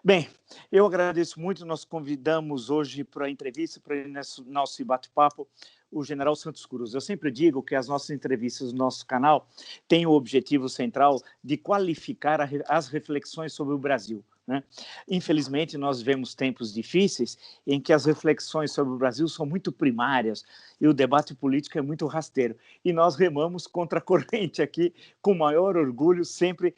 Bem, eu agradeço muito. Nós convidamos hoje para a entrevista, para nosso bate-papo, o General Santos Cruz. Eu sempre digo que as nossas entrevistas no nosso canal têm o objetivo central de qualificar as reflexões sobre o Brasil, né? Infelizmente, nós vivemos tempos difíceis em que as reflexões sobre o Brasil são muito primárias e o debate político é muito rasteiro. E nós remamos contra a corrente aqui, com maior orgulho, sempre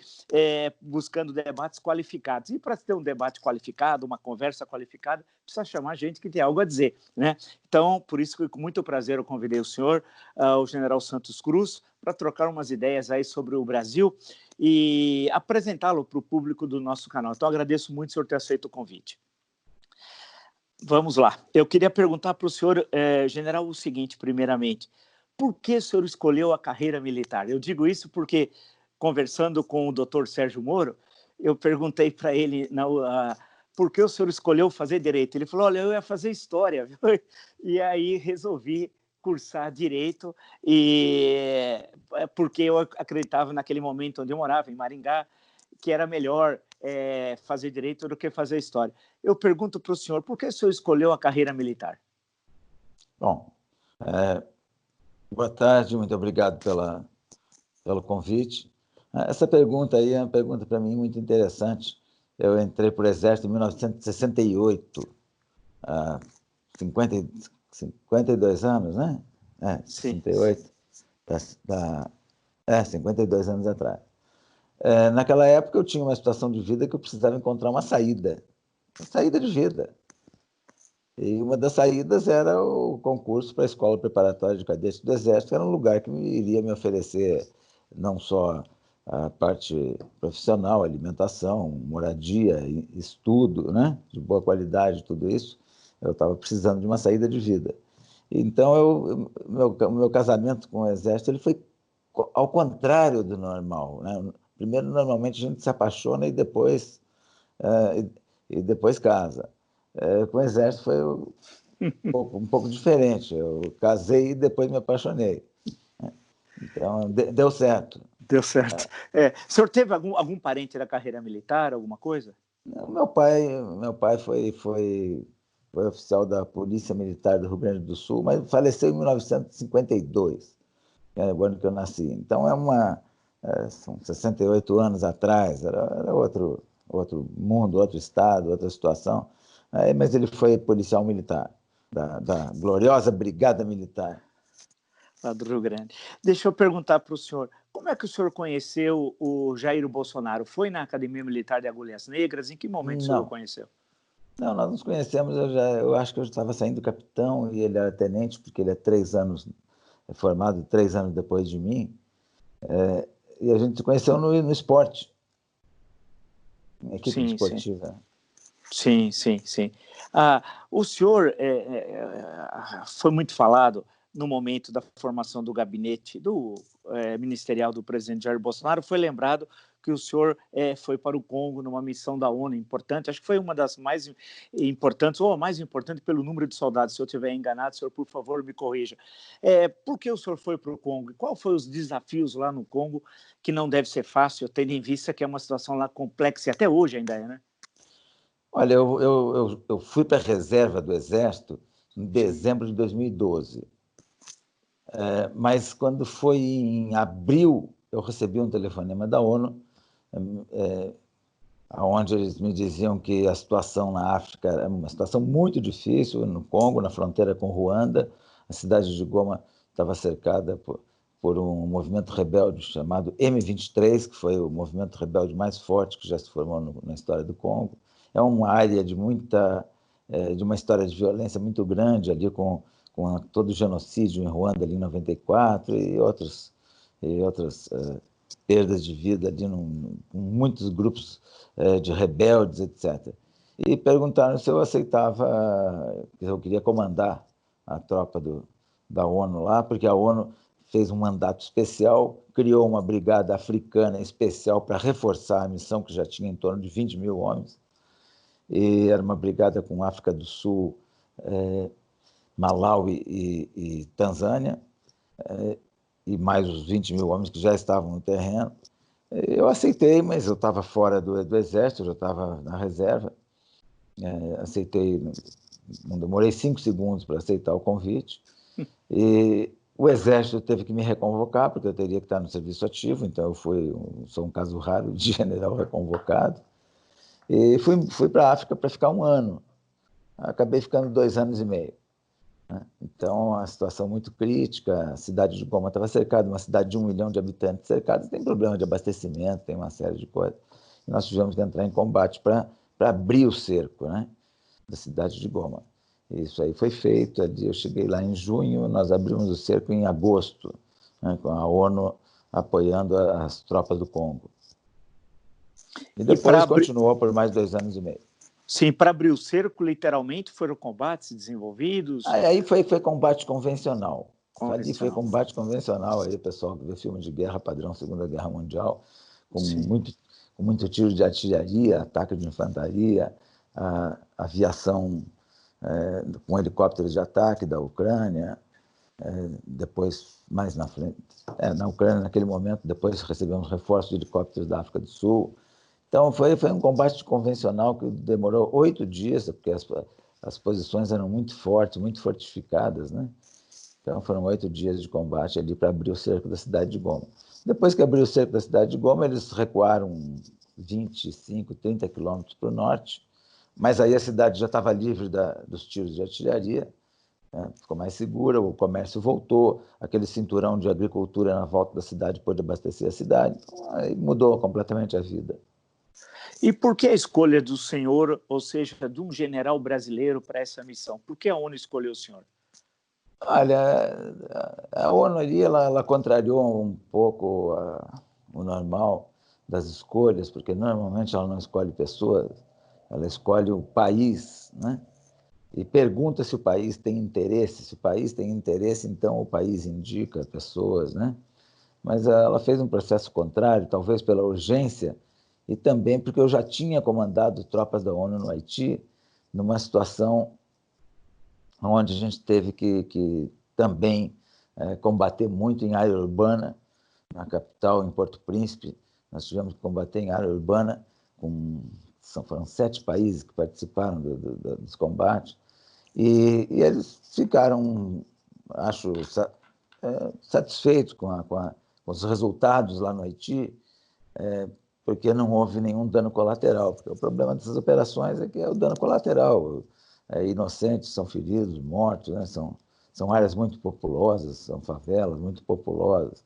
buscando debates qualificados. E para ter um debate qualificado, uma conversa qualificada, precisa chamar gente que tem algo a dizer, né? Então, por isso que com muito prazer eu convidei o senhor, o General Santos Cruz, para trocar umas ideias aí sobre o Brasil e apresentá-lo para o público do nosso canal. Então, agradeço muito o senhor ter aceito o convite. Vamos lá. Eu queria perguntar para o senhor, general, o seguinte, primeiramente. Por que o senhor escolheu a carreira militar? Eu digo isso porque, conversando com o doutor Sérgio Moro, eu perguntei para ele por que o senhor escolheu fazer Direito. Ele falou, olha, eu ia fazer História. E aí resolvi cursar Direito, porque eu acreditava naquele momento onde eu morava, em Maringá, que era melhor fazer Direito do que fazer História. Eu pergunto para o senhor, por que o senhor escolheu a carreira militar? Bom, boa tarde, muito obrigado pelo convite. Essa pergunta aí é uma pergunta para mim muito interessante. Eu entrei para o Exército em 1968, há 52 anos, né? 68, 52 anos atrás. Naquela época eu tinha uma situação de vida que eu precisava encontrar uma saída de vida. E uma das saídas era o concurso para a Escola Preparatória de Cadetes do Exército, que era um lugar que iria me oferecer não só a parte profissional, alimentação, moradia, estudo, né, de boa qualidade, tudo isso. Eu estava precisando de uma saída de vida. Então, meu casamento com o Exército ele foi ao contrário do normal, né? Primeiro, normalmente, a gente se apaixona e depois casa. Com o Exército foi um pouco diferente. Eu casei e depois me apaixonei. Então, deu certo. Deu certo. O senhor teve algum parente da carreira militar, alguma coisa? Não, meu pai foi oficial da Polícia Militar do Rio Grande do Sul, mas faleceu em 1952, que é o ano que eu nasci. Então, são 68 anos atrás, era outro mundo, outro estado, outra situação. Mas ele foi policial militar, da gloriosa Brigada Militar. Lá do Rio Grande. Deixa eu perguntar para o senhor, como é que o senhor conheceu o Jair Bolsonaro? Foi na Academia Militar de Agulhas Negras? Em que momento o senhor o conheceu? Não, nós nos conhecemos, eu acho que eu estava saindo capitão e ele era tenente, porque ele é formado 3 anos depois de mim, e a gente se conheceu no esporte, na equipe esportiva. Sim. O senhor foi muito falado no momento da formação do gabinete ministerial do presidente Jair Bolsonaro. Foi lembrado que o senhor foi para o Congo numa missão da ONU importante, acho que foi uma das mais importantes, ou a mais importante pelo número de soldados. Se eu estiver enganado, o senhor, por favor, me corrija. Por que o senhor foi para o Congo? E quais foram os desafios lá no Congo, que não deve ser fácil, tendo em vista que é uma situação lá complexa, e até hoje ainda é, né? Olha, eu fui para a reserva do Exército em dezembro de 2012. Mas quando foi em abril, eu recebi um telefonema da ONU, onde eles me diziam que a situação na África era uma situação muito difícil, no Congo, na fronteira com Ruanda. A cidade de Goma estava cercada por um movimento rebelde chamado M23, que foi o movimento rebelde mais forte que já se formou na história do Congo. É uma área de uma história de violência muito grande, ali com todo o genocídio em Ruanda ali em 94 e outras perdas de vida ali com muitos grupos de rebeldes, etc. E perguntaram se eu aceitava, se eu queria comandar a tropa da ONU lá, porque a ONU fez um mandato especial, criou uma brigada africana especial para reforçar a missão, que já tinha em torno de 20 mil homens, e era uma brigada com África do Sul, Malawi e Tanzânia, e mais os 20 mil homens que já estavam no terreno. Eu aceitei, mas eu estava fora do Exército, eu já estava na reserva. Aceitei, não demorei 5 segundos para aceitar o convite. E o Exército teve que me reconvocar, porque eu teria que estar no serviço ativo, então sou um caso raro de general reconvocado. E fui para a África para ficar 1 ano. Acabei ficando 2 anos e meio. Então, a situação muito crítica, a cidade de Goma estava cercada, uma cidade de 1 milhão de habitantes cercada, tem problema de abastecimento, tem uma série de coisas. E nós tivemos que entrar em combate para abrir o cerco, né, da cidade de Goma. Isso aí foi feito, eu cheguei lá em junho, nós abrimos o cerco em agosto, né, com a ONU apoiando as tropas do Congo. E depois continuou por mais 2 anos e meio. Sim, para abrir o cerco, literalmente, foram combates desenvolvidos? Aí foi combate convencional. Ali foi combate convencional, aí o pessoal que vê filme de guerra padrão Segunda Guerra Mundial, com muito tiro de artilharia, ataque de infantaria, aviação com helicópteros de ataque da Ucrânia, depois, mais na frente, na Ucrânia, naquele momento, depois recebemos reforços de helicópteros da África do Sul. Então, foi um combate convencional que demorou 8 dias, porque as posições eram muito fortes, muito fortificadas, né? Então, foram 8 dias de combate ali para abrir o cerco da cidade de Goma. Depois que abriu o cerco da cidade de Goma, eles recuaram 25, 30 quilômetros para o norte, mas aí a cidade já estava livre dos tiros de artilharia, né? Ficou mais segura, o comércio voltou, aquele cinturão de agricultura na volta da cidade pôde abastecer a cidade, então, aí mudou completamente a vida. E por que a escolha do senhor, ou seja, de um general brasileiro para essa missão? Por que a ONU escolheu o senhor? Olha, a ONU ali, ela contrariou um pouco o normal das escolhas, porque normalmente ela não escolhe pessoas, ela escolhe o país, né? E pergunta se o país tem interesse. Se o país tem interesse, então o país indica pessoas, né? Mas ela fez um processo contrário, talvez pela urgência, e também porque eu já tinha comandado tropas da ONU no Haiti, numa situação onde a gente teve que também combater muito em área urbana, na capital, em Porto Príncipe. Nós tivemos que combater em área urbana, foram 7 países que participaram dos combates, e eles ficaram, acho, satisfeitos com os resultados lá no Haiti, porque não houve nenhum dano colateral, porque o problema dessas operações é que é o dano colateral. Inocentes são feridos, mortos, né? São áreas muito populosas, são favelas muito populosas,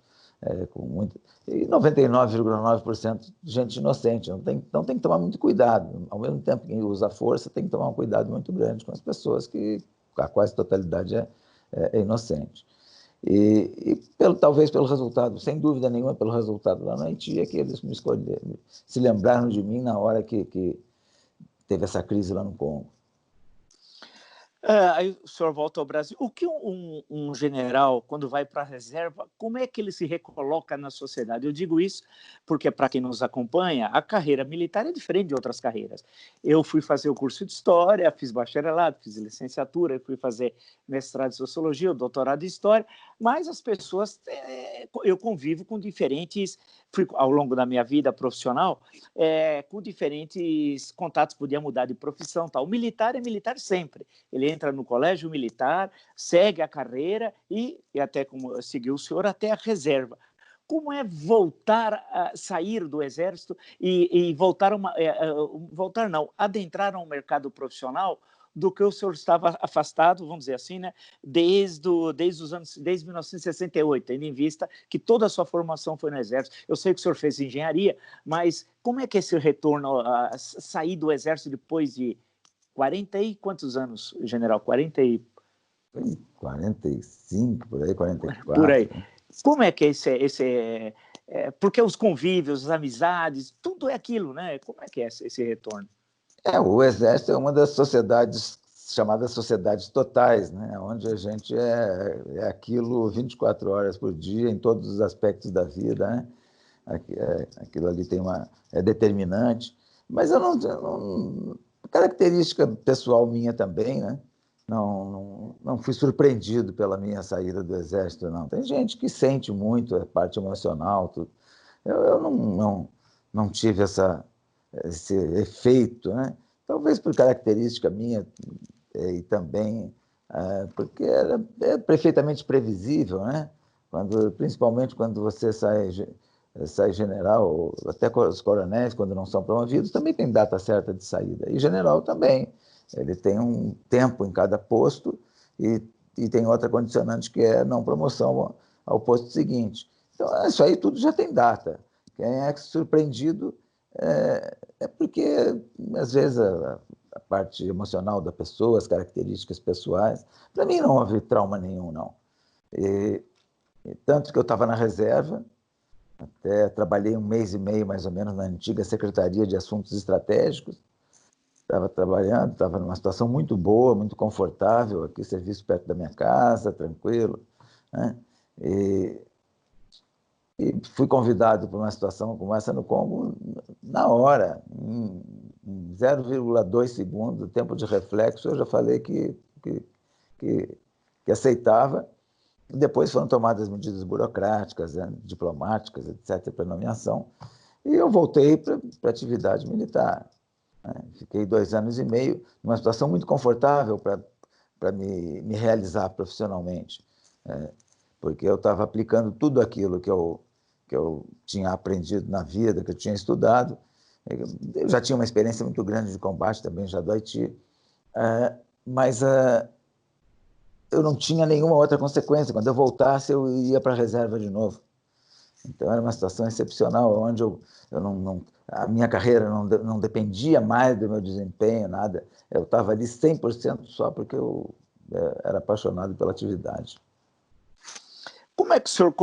e 99,9% de gente inocente. Então tem que tomar muito cuidado. Ao mesmo tempo que usa força, tem que tomar um cuidado muito grande com as pessoas que a quase totalidade é inocente. Talvez pelo resultado, sem dúvida nenhuma, pelo resultado lá na Haiti, é que eles me escolheram, se lembraram de mim na hora que teve essa crise lá no Congo. Aí o senhor volta ao Brasil. O que um general, quando vai para a reserva, como é que ele se recoloca na sociedade? Eu digo isso porque, para quem nos acompanha, a carreira militar é diferente de outras carreiras. Eu fui fazer o curso de História, fiz bacharelado, fiz licenciatura, fui fazer mestrado em Sociologia, doutorado em História, mas as pessoas, eu convivo com diferentes, fui ao longo da minha vida profissional, com diferentes contatos, podia mudar de profissão. Tal. O militar é militar sempre. Ele entra no colégio militar, segue a carreira e até como seguiu o senhor, até a reserva. Como é voltar a sair do Exército e adentrar ao mercado profissional do que o senhor estava afastado, vamos dizer assim, né, desde 1968, tendo em vista que toda a sua formação foi no Exército. Eu sei que o senhor fez engenharia, mas como é que é esse retorno, sair do Exército depois de 40 e quantos anos, general? 45, por aí, 44. Por aí. Como é que é porque os convívios, as amizades, tudo é aquilo, né? Como é que é esse retorno? O Exército é uma das sociedades chamadas sociedades totais, né? Onde a gente é aquilo 24 horas por dia, em todos os aspectos da vida, né? Aquilo ali é determinante. Mas eu não característica pessoal minha também, né? Não fui surpreendido pela minha saída do Exército, não. Tem gente que sente muito a parte emocional, tudo. Eu não tive esse efeito, né? Talvez por característica minha e também porque é perfeitamente previsível, né? Principalmente quando você sai general, ou até os coronéis, quando não são promovidos, também tem data certa de saída. E general também. Ele tem um tempo em cada posto e tem outra condicionante que é não promoção ao posto seguinte. Então, isso aí tudo já tem data. Quem é surpreendido é porque, às vezes, a parte emocional da pessoa, as características pessoais. Para mim, não houve trauma nenhum, não. Tanto que eu estava na reserva, até trabalhei 1 mês e meio, mais ou menos, na antiga Secretaria de Assuntos Estratégicos. Estava trabalhando, estava numa situação muito boa, muito confortável, aqui, serviço perto da minha casa, tranquilo, né? E fui convidado para uma situação como essa no Congo na hora, em 0,2 segundos, tempo de reflexo, eu já falei que aceitava. Depois foram tomadas medidas burocráticas, né, diplomáticas, etc., para nomeação, e eu voltei para a atividade militar. Né? Fiquei 2 anos e meio numa situação muito confortável para me realizar profissionalmente, porque eu estava aplicando tudo aquilo que eu tinha aprendido na vida, que eu tinha estudado. Eu já tinha uma experiência muito grande de combate também, já do Haiti, mas eu não tinha nenhuma outra consequência. Quando eu voltasse, eu ia para a reserva de novo. Então, era uma situação excepcional, onde a minha carreira não dependia mais do meu desempenho, nada. Eu estava ali 100% só porque eu era apaixonado pela atividade. Como é que o senhor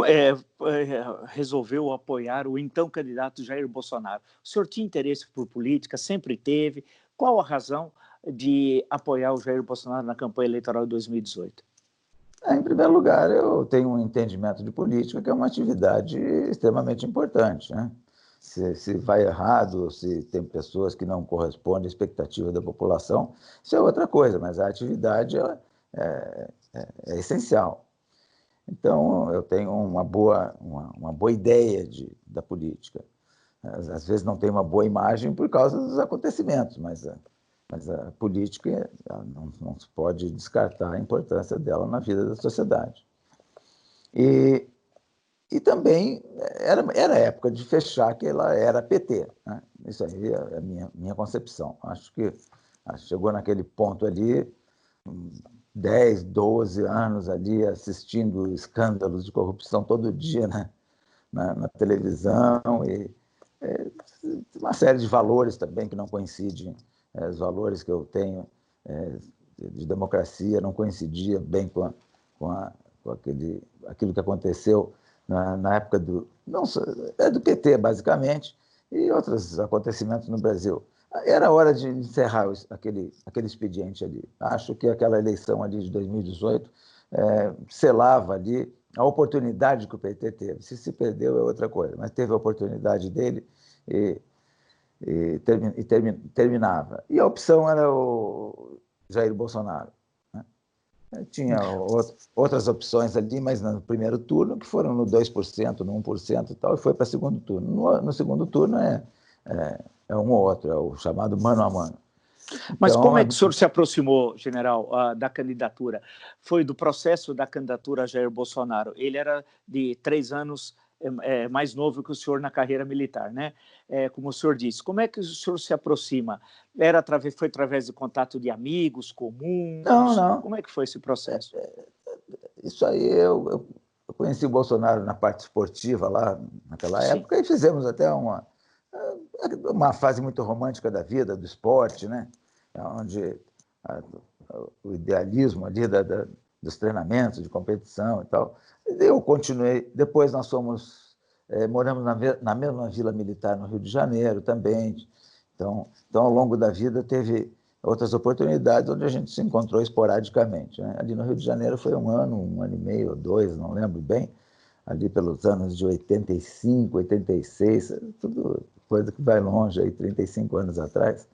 resolveu apoiar o então candidato Jair Bolsonaro? O senhor tinha interesse por política, sempre teve. Qual a razão de apoiar o Jair Bolsonaro na campanha eleitoral de 2018? Em primeiro lugar, eu tenho um entendimento de política que é uma atividade extremamente importante, né? Se vai errado, se tem pessoas que não correspondem à expectativa da população, isso é outra coisa, mas a atividade é essencial. Então, eu tenho uma boa ideia da política. Às vezes não tem uma boa imagem por causa dos acontecimentos, mas a política não se pode descartar a importância dela na vida da sociedade. E também era a época de fechar que ela era PT, né? Isso aí é a minha concepção. Acho que chegou naquele ponto ali, 10, 12 anos ali assistindo escândalos de corrupção todo dia, né? na televisão, e uma série de valores também que não coincidem. Os valores que eu tenho de democracia não coincidia bem com aquilo que aconteceu na época do PT, basicamente, e outros acontecimentos no Brasil. Era hora de encerrar aquele expediente ali. Acho que aquela eleição ali de 2018 selava ali a oportunidade que o PT teve. Se perdeu é outra coisa, mas teve a oportunidade dele e terminava. E a opção era o Jair Bolsonaro, né? Tinha outras opções ali, mas no primeiro turno, que foram no 2%, no 1% e tal, e foi para o segundo turno. No segundo turno é um ou outro, é o chamado mano a mano. Mas como é que o senhor se aproximou, general, da candidatura? Foi do processo da candidatura a Jair Bolsonaro. Ele era de 3 anos mais novo que o senhor na carreira militar, né? Como o senhor disse, como é que o senhor se aproxima? Foi através de contato de amigos comuns? Não. Como é que foi esse processo? Isso aí, eu conheci o Bolsonaro na parte esportiva lá, naquela época, e fizemos até uma fase muito romântica da vida, do esporte, né? Onde o idealismo ali dos treinamentos, de competição e tal. Eu continuei, depois nós moramos na mesma vila militar no Rio de Janeiro também. Então, ao longo da vida, teve outras oportunidades onde a gente se encontrou esporadicamente, né? Ali no Rio de Janeiro foi 1 ano e meio, ou 2, não lembro bem, ali pelos anos de 85, 86, tudo coisa que vai longe, aí 35 anos atrás.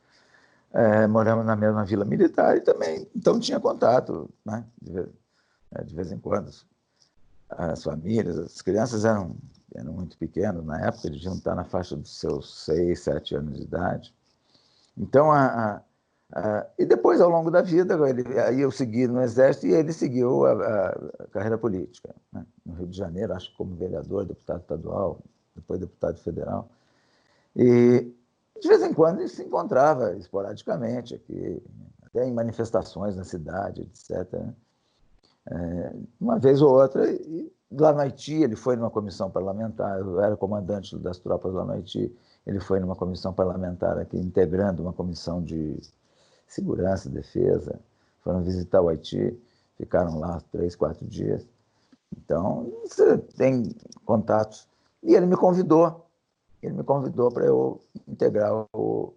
Moramos na mesma vila militar e também, então tinha contato, né? De vez em quando. as famílias, as crianças eram muito pequenas na época, deviam estar na faixa dos seus 6, 7 anos de idade. Então, e depois, ao longo da vida, aí eu segui no Exército e ele seguiu a carreira política, né? No Rio de Janeiro, acho que como vereador, deputado estadual, depois deputado federal. E, de vez em quando, ele se encontrava esporadicamente aqui, até em manifestações na cidade, etc., né? Uma vez ou outra, e lá no Haiti, ele foi numa comissão parlamentar, eu era comandante das tropas lá no Haiti, ele foi numa comissão parlamentar aqui, integrando uma comissão de segurança, defesa, foram visitar o Haiti, ficaram lá 3, 4 dias. Então, você tem contatos. E ele me convidou para eu integrar o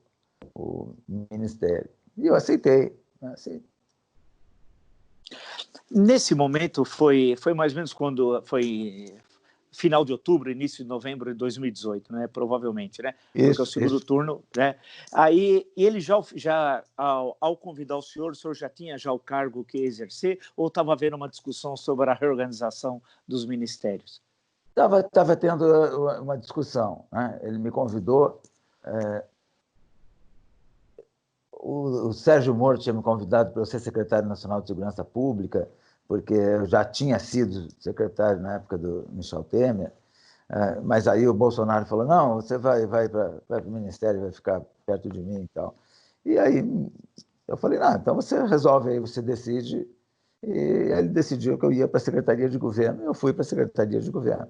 ministério. E eu aceitei. Nesse momento, foi mais ou menos quando foi final de outubro, início de novembro de 2018, né? Provavelmente, né? Porque é o segundo turno, né? Aí ele já ao convidar o senhor já tinha já o cargo que ia exercer ou estava havendo uma discussão sobre a reorganização dos ministérios? Estava tendo uma discussão, né? Ele me convidou. O Sérgio Moro tinha me convidado para eu ser secretário nacional de Segurança Pública, porque eu já tinha sido secretário na época do Michel Temer, mas aí o Bolsonaro falou, não, você vai para o Ministério, vai ficar perto de mim e tal. E aí eu falei, não, então você resolve aí, você decide. E ele decidiu que eu ia para a Secretaria de Governo, e eu fui para a Secretaria de Governo.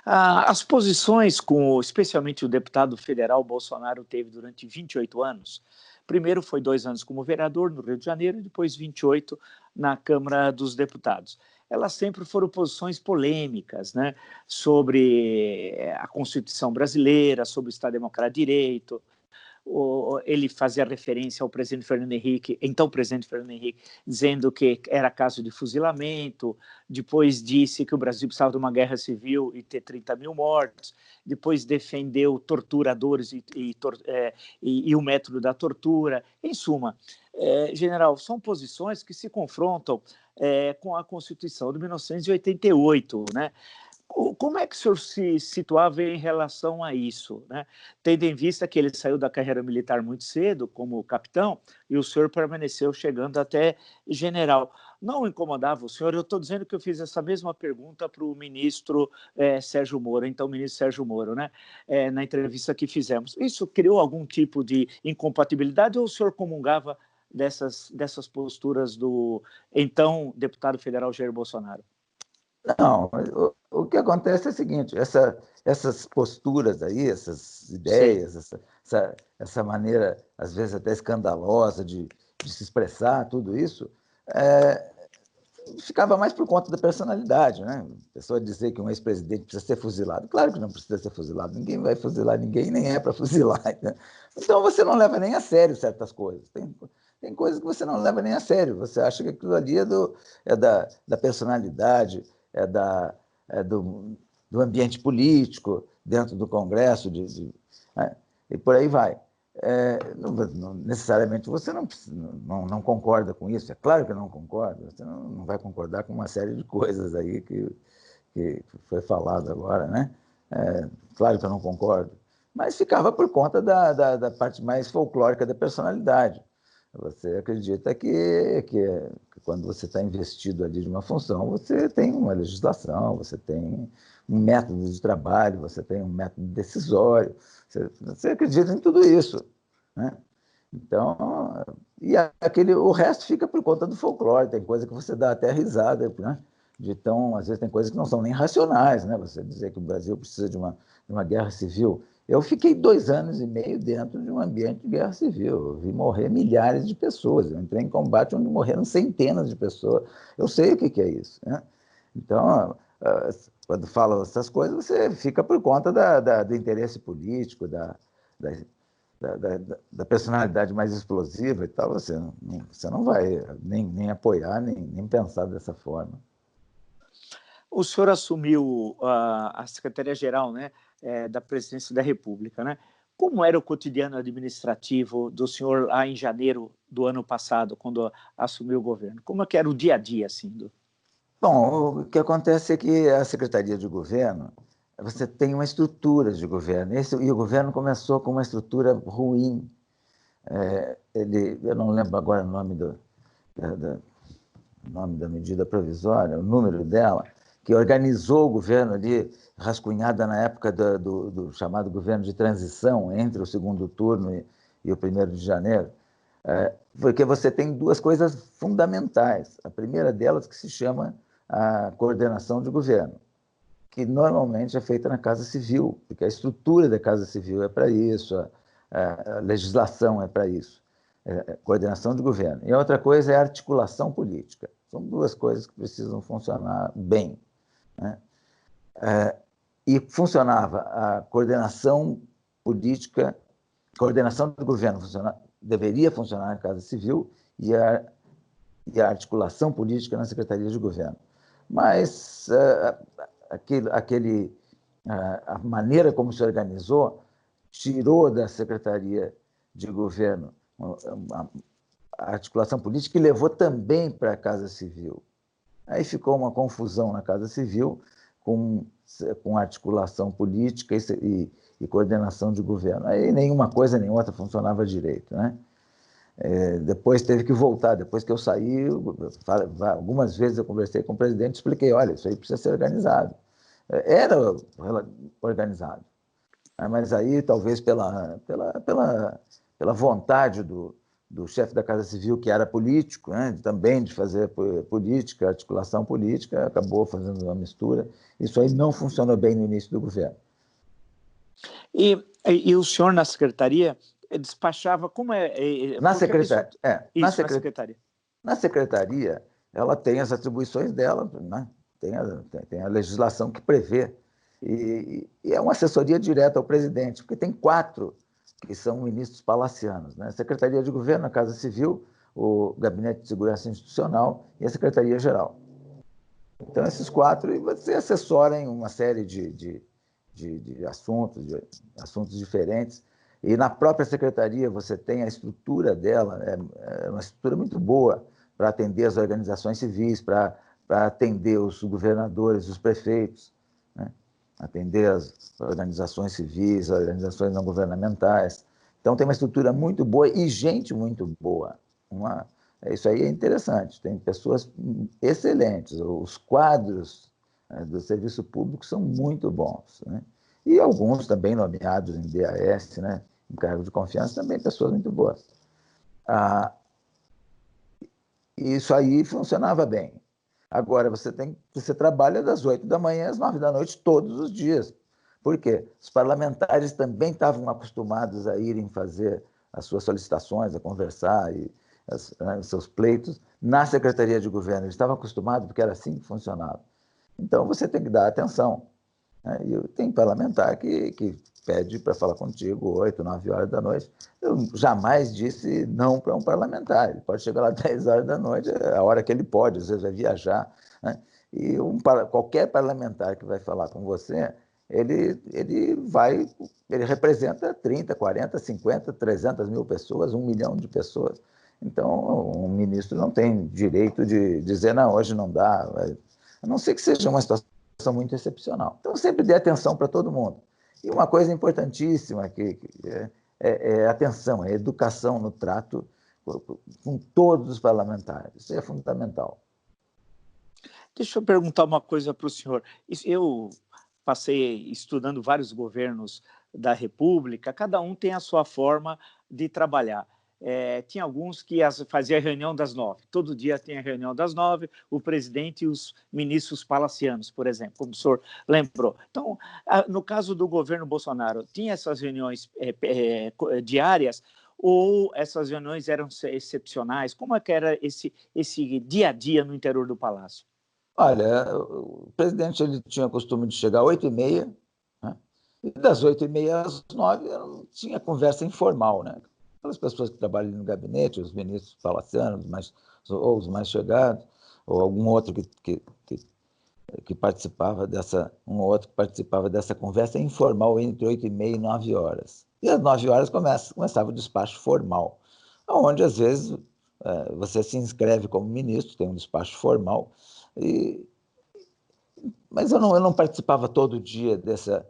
As posições com, especialmente o deputado federal Bolsonaro teve durante 28 anos. Primeiro foi 2 anos como vereador no Rio de Janeiro e depois 28 na Câmara dos Deputados. Elas sempre foram posições polêmicas, né, sobre a Constituição brasileira, sobre o Estado Democrático de Direito. Ele fazia referência ao presidente Fernando Henrique, então presidente Fernando Henrique, dizendo que era caso de fuzilamento, depois disse que o Brasil precisava de uma guerra civil e ter 30 mil mortos, depois defendeu torturadores e o método da tortura. Em suma, general, são posições que se confrontam com a Constituição de 1988, né? Como é que o senhor se situava em relação a isso, né? Tendo em vista que ele saiu da carreira militar muito cedo, como capitão, e o senhor permaneceu chegando até general. Não incomodava o senhor? Eu estou dizendo que eu fiz essa mesma pergunta para o ministro Sérgio Moro, então ministro Sérgio Moro, né? Na entrevista que fizemos. Isso criou algum tipo de incompatibilidade ou o senhor comungava dessas posturas do então deputado federal Jair Bolsonaro? Não, o que acontece é o seguinte, essas posturas aí, essas ideias, essa maneira, às vezes até escandalosa de se expressar, tudo isso, ficava mais por conta da personalidade, né? A pessoa dizer que um ex-presidente precisa ser fuzilado. Claro que não precisa ser fuzilado, ninguém vai fuzilar ninguém, nem é para fuzilar. Né? Então você não leva nem a sério certas coisas. Tem coisas que você não leva nem a sério. Você acha que aquilo ali é da personalidade, do ambiente político, dentro do Congresso, né? E por aí vai. Não necessariamente você não concorda com isso, é claro que não concorda, você não vai concordar com uma série de coisas aí que foi falado agora, né? Claro que eu não concordo, mas ficava por conta da parte mais folclórica da personalidade. Você acredita que quando você está investido ali de uma função, você tem uma legislação, você tem um método de trabalho, você tem um método decisório, você acredita em tudo isso, né? Então, o resto fica por conta do folclore, tem coisa que você dá até risada, né? Às vezes tem coisas que não são nem racionais, né? Você dizer que o Brasil precisa de uma guerra civil. Eu fiquei 2 anos e meio dentro de um ambiente de guerra civil. Eu vi morrer milhares de pessoas. Eu entrei em combate onde morreram centenas de pessoas. Eu sei o que é isso, né? Então, quando fala essas coisas, você fica por conta do interesse político, da personalidade mais explosiva e tal. Você não vai nem apoiar, nem pensar dessa forma. O senhor assumiu a Secretaria-Geral, né, da Presidência da República, né? Como era o cotidiano administrativo do senhor lá em janeiro do ano passado, quando assumiu o governo? Como é que era o dia a dia, assim? Bom, o que acontece é que a Secretaria de Governo, você tem uma estrutura de governo, e o governo começou com uma estrutura ruim. Eu não lembro agora o nome da, nome da medida provisória, o número dela, que organizou o governo ali, rascunhada na época do chamado governo de transição, entre o segundo turno e o 1º de janeiro, porque você tem duas coisas fundamentais. A primeira delas que se chama a coordenação de governo, que normalmente é feita na Casa Civil, porque a estrutura da Casa Civil é para isso, a legislação é para isso, coordenação de governo. E a outra coisa é a articulação política. São duas coisas que precisam funcionar bem, né? E funcionava a coordenação política, coordenação do governo deveria funcionar na Casa Civil e a articulação política na Secretaria de Governo. Mas a maneira como se organizou tirou da Secretaria de Governo a articulação política e levou também para a Casa Civil. Aí ficou uma confusão na Casa Civil com articulação política e coordenação de governo. Aí nenhuma coisa nem outra funcionava direito, né? Depois teve que voltar, depois que eu saí, algumas vezes eu conversei com o presidente e expliquei, olha, isso aí precisa ser organizado. Era organizado, mas aí talvez pela vontade do chefe da Casa Civil, que era político, né, também de fazer política, articulação política, acabou fazendo uma mistura. Isso aí não funcionou bem no início do governo. E o senhor na secretaria despachava como na secretaria? Isso, na secretaria. Na secretaria, ela tem as atribuições dela, né? Tem a legislação que prevê. E é uma assessoria direta ao presidente, porque tem 4 que são ministros palacianos, né? A Secretaria de Governo, a Casa Civil, o Gabinete de Segurança Institucional e a Secretaria-Geral. Então, esses 4, e você assessora em uma série de assuntos diferentes. E na própria secretaria você tem a estrutura dela, é uma estrutura muito boa para atender as organizações civis, para atender os governadores, os prefeitos, né? Atender as organizações civis, as organizações não governamentais. Então tem uma estrutura muito boa e gente muito boa. Isso aí é interessante, tem pessoas excelentes, os quadros do serviço público são muito bons, né? E alguns também nomeados em DAS, né? Em cargo de confiança, também pessoas muito boas. Isso aí funcionava bem. Agora, você trabalha das 8 da manhã às 9 da noite todos os dias. Por quê? Os parlamentares também estavam acostumados a irem fazer as suas solicitações, a conversar, os seus pleitos na Secretaria de Governo. Eles estavam acostumados porque era assim que funcionava. Então, você tem que dar atenção, né? E tem parlamentar que pede para falar contigo 8, 9 horas da noite. Eu jamais disse não para um parlamentar. Ele pode chegar lá às 10 horas da noite, é a hora que ele pode, às vezes vai viajar, né? E qualquer parlamentar que vai falar com você, ele representa 30, 40, 50, 300 mil pessoas, 1 milhão de pessoas. Então, um ministro não tem direito de dizer, não, hoje não dá, a não ser que seja uma situação muito excepcional. Então, sempre dê atenção para todo mundo. E uma coisa importantíssima que é atenção, é educação no trato com todos os parlamentares. Isso é fundamental. Deixa eu perguntar uma coisa para o senhor. Eu passei estudando vários governos da República, cada um tem a sua forma de trabalhar. Tinha alguns que faziam a reunião das 9. Todo dia tem a reunião das 9, o presidente e os ministros palacianos, por exemplo, como o senhor lembrou. Então, no caso do governo Bolsonaro, tinha essas reuniões diárias ou essas reuniões eram excepcionais? Como é que era esse dia a dia no interior do Palácio? Olha, o presidente ele tinha o costume de chegar às 8h30, né? E das 8h30 às 9 tinha conversa informal, né? Aquelas pessoas que trabalham no gabinete, os ministros palacianos, ou os mais chegados, ou algum outro que participava um ou outro que participava dessa conversa informal entre 8h30 e 9 horas. E às 9 horas começava o despacho formal, onde, às vezes, você se inscreve como ministro, tem um despacho formal, e Mas eu não participava todo dia dessa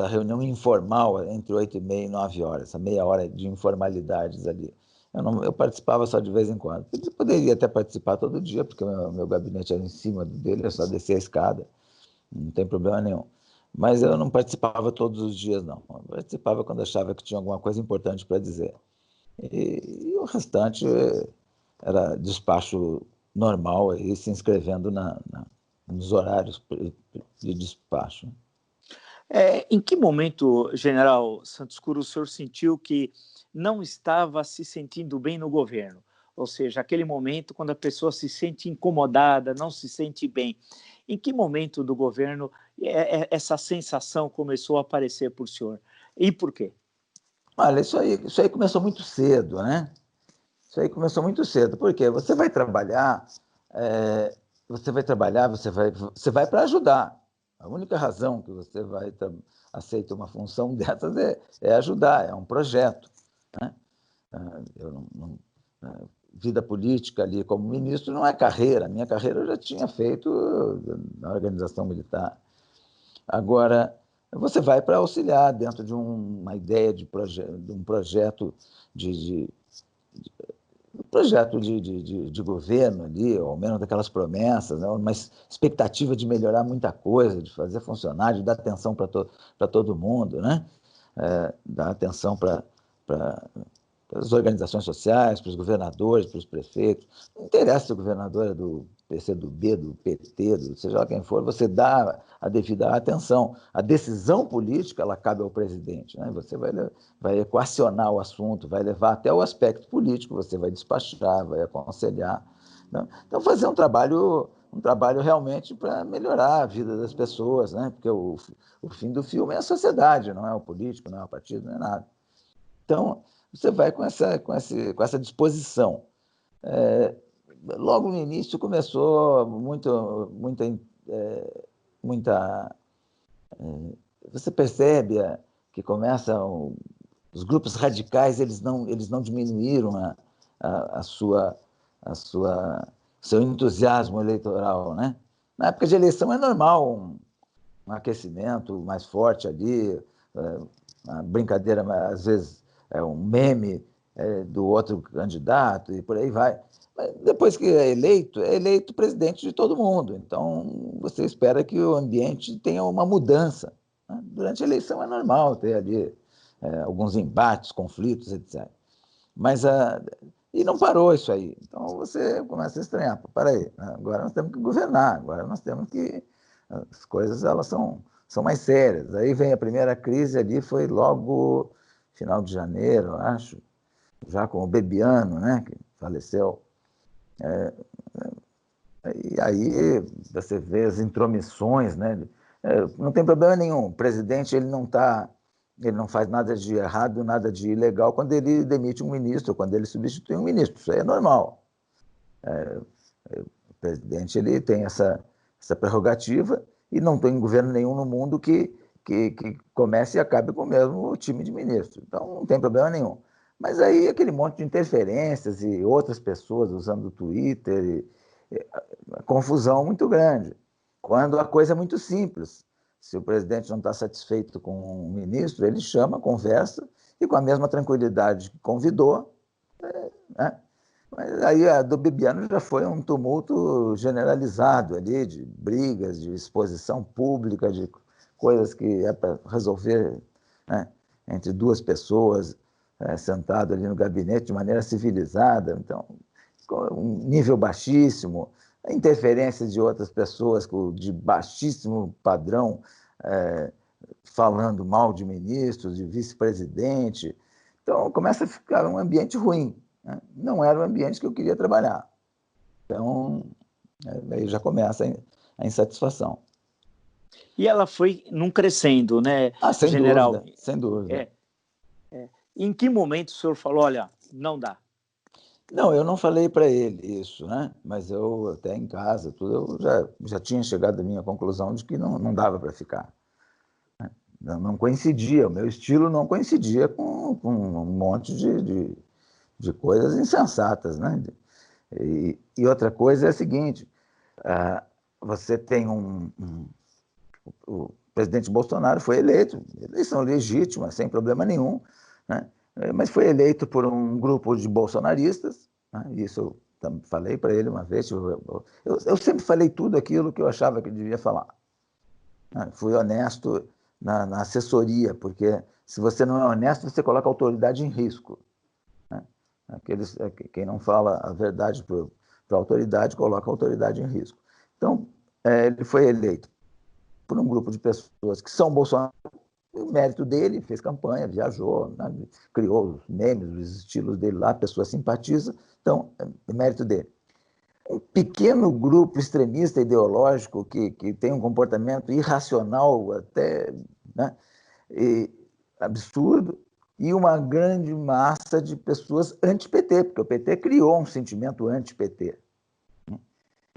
reunião informal entre 8h30 e 9h, essa meia hora de informalidades ali. Eu participava só de vez em quando. Eu poderia até participar todo dia, porque o meu gabinete era em cima dele, eu só descia a escada, não tem problema nenhum. Mas eu não participava todos os dias, não. Eu participava quando achava que tinha alguma coisa importante para dizer. E o restante era despacho normal, aí, se inscrevendo nos horários de despacho. Em que momento, General Santos Cruz, o senhor sentiu que não estava se sentindo bem no governo? Ou seja, aquele momento quando a pessoa se sente incomodada, não se sente bem. Em que momento do governo essa sensação começou a aparecer para o senhor? E por quê? Olha, isso aí começou muito cedo, né? Isso aí começou muito cedo, porque você vai trabalhar, você vai para ajudar. A única razão que você aceita uma função dessas é ajudar, é um projeto, né? Vida política ali como ministro não é carreira. A minha carreira eu já tinha feito na organização militar. Agora, você vai para auxiliar dentro de uma ideia de um projeto de governo ali, ou ao menos daquelas promessas, né? Uma expectativa de melhorar muita coisa, de fazer funcionar, de dar atenção para todo mundo, né? Dar atenção para as organizações sociais, para os governadores, para os prefeitos. Não interessa se o governador é do PCdoB, do PT, seja lá quem for, você dá a devida atenção. A decisão política, ela cabe ao presidente, né? Você vai equacionar o assunto, vai levar até o aspecto político, você vai despachar, vai aconselhar, né? Então, fazer um trabalho realmente para melhorar a vida das pessoas, né? Porque o fim do filme é a sociedade, não é o político, não é o partido, não é nada. Então, você vai com essa disposição. Logo no início começou muita. Você percebe que começam os grupos radicais, eles não diminuíram seu entusiasmo eleitoral, né? Na época de eleição é normal um aquecimento mais forte ali, uma brincadeira, às vezes um meme do outro candidato e por aí vai. Mas depois que é eleito presidente de todo mundo. Então, você espera que o ambiente tenha uma mudança, né? Durante a eleição é normal ter ali alguns embates, conflitos, etc. Mas e não parou isso aí. Então, você começa a estranhar. Peraí, agora nós temos que governar, agora nós temos que... As coisas elas são mais sérias. Aí vem a primeira crise ali, foi logo final de janeiro, acho, já com o Bebiano, né, que faleceu. E aí você vê as intromissões, né? Não tem problema nenhum. O presidente ele não faz nada de errado, nada de ilegal quando ele demite um ministro, quando ele substitui um ministro. Isso aí é normal. O presidente ele tem essa prerrogativa e não tem governo nenhum no mundo que comece e acabe com o mesmo time de ministros. Então, não tem problema nenhum. Mas aí aquele monte de interferências e outras pessoas usando o Twitter, confusão muito grande. Quando a coisa é muito simples. Se o presidente não está satisfeito com o ministro, ele chama, conversa, e com a mesma tranquilidade que convidou, né? Mas aí a do Bebiano já foi um tumulto generalizado ali, de brigas, de exposição pública, de coisas que é para resolver, né, entre duas pessoas, sentado ali no gabinete de maneira civilizada. Então, um nível baixíssimo, a interferência de outras pessoas de baixíssimo padrão, falando mal de ministros, de vice-presidente. Então, começa a ficar um ambiente ruim, né? Não era o ambiente que eu queria trabalhar. Então, aí já começa a insatisfação. E ela foi num crescendo, né, sem general? Dúvida, sem dúvida. Em que momento o senhor falou, olha, não dá? Não, eu não falei para ele isso, né? Mas eu até em casa, tudo, eu já tinha chegado à minha conclusão de que não dava para ficar. Não coincidia, o meu estilo não coincidia com um monte de coisas insensatas, né? E outra coisa é a seguinte, você tem o presidente Bolsonaro foi eleito, eleição legítima, sem problema nenhum, né? Mas foi eleito por um grupo de bolsonaristas, né? Isso eu falei para ele uma vez, eu sempre falei tudo aquilo que eu achava que devia falar. Né? Fui honesto na assessoria, porque se você não é honesto, você coloca a autoridade em risco. Né? Quem não fala a verdade para a autoridade, coloca a autoridade em risco. Então, ele foi eleito por um grupo de pessoas que são Bolsonaro. O mérito dele, fez campanha, viajou, né? Criou os memes, os estilos dele lá, a pessoa simpatiza, então, é mérito dele. Um pequeno grupo extremista ideológico que tem um comportamento irracional até, né, absurdo, e uma grande massa de pessoas anti-PT, porque o PT criou um sentimento anti-PT.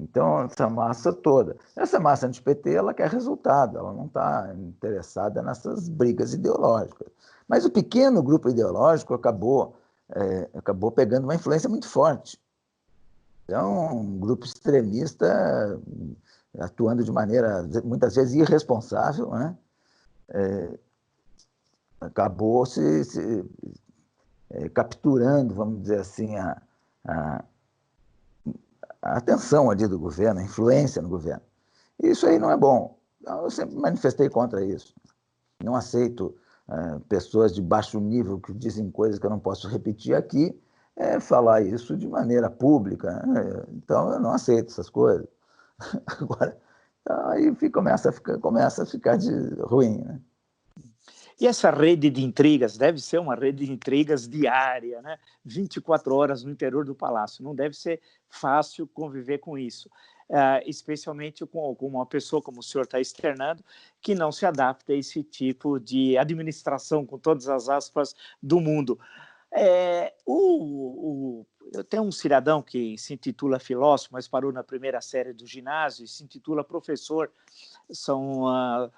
Então, essa massa anti-PT, ela quer resultado, ela não está interessada nessas brigas ideológicas. Mas o pequeno grupo ideológico acabou pegando uma influência muito forte. Então, um grupo extremista atuando de maneira, muitas vezes, irresponsável, né? Acabou capturando, vamos dizer assim, a atenção ali do governo, a influência no governo. Isso aí não é bom. Eu sempre manifestei contra isso. Não aceito pessoas de baixo nível que dizem coisas que eu não posso repetir aqui, falar isso de maneira pública. Né? Então, eu não aceito essas coisas. Agora, aí começa a ficar ruim. Né? E essa rede de intrigas deve ser uma rede de intrigas diária, né? 24 horas no interior do palácio. Não deve ser fácil conviver com isso, especialmente com uma pessoa como o senhor está externando, que não se adapta a esse tipo de administração, com todas as aspas, do mundo. Eu tenho um cidadão que se intitula filósofo, mas parou na primeira série do ginásio e se intitula professor. São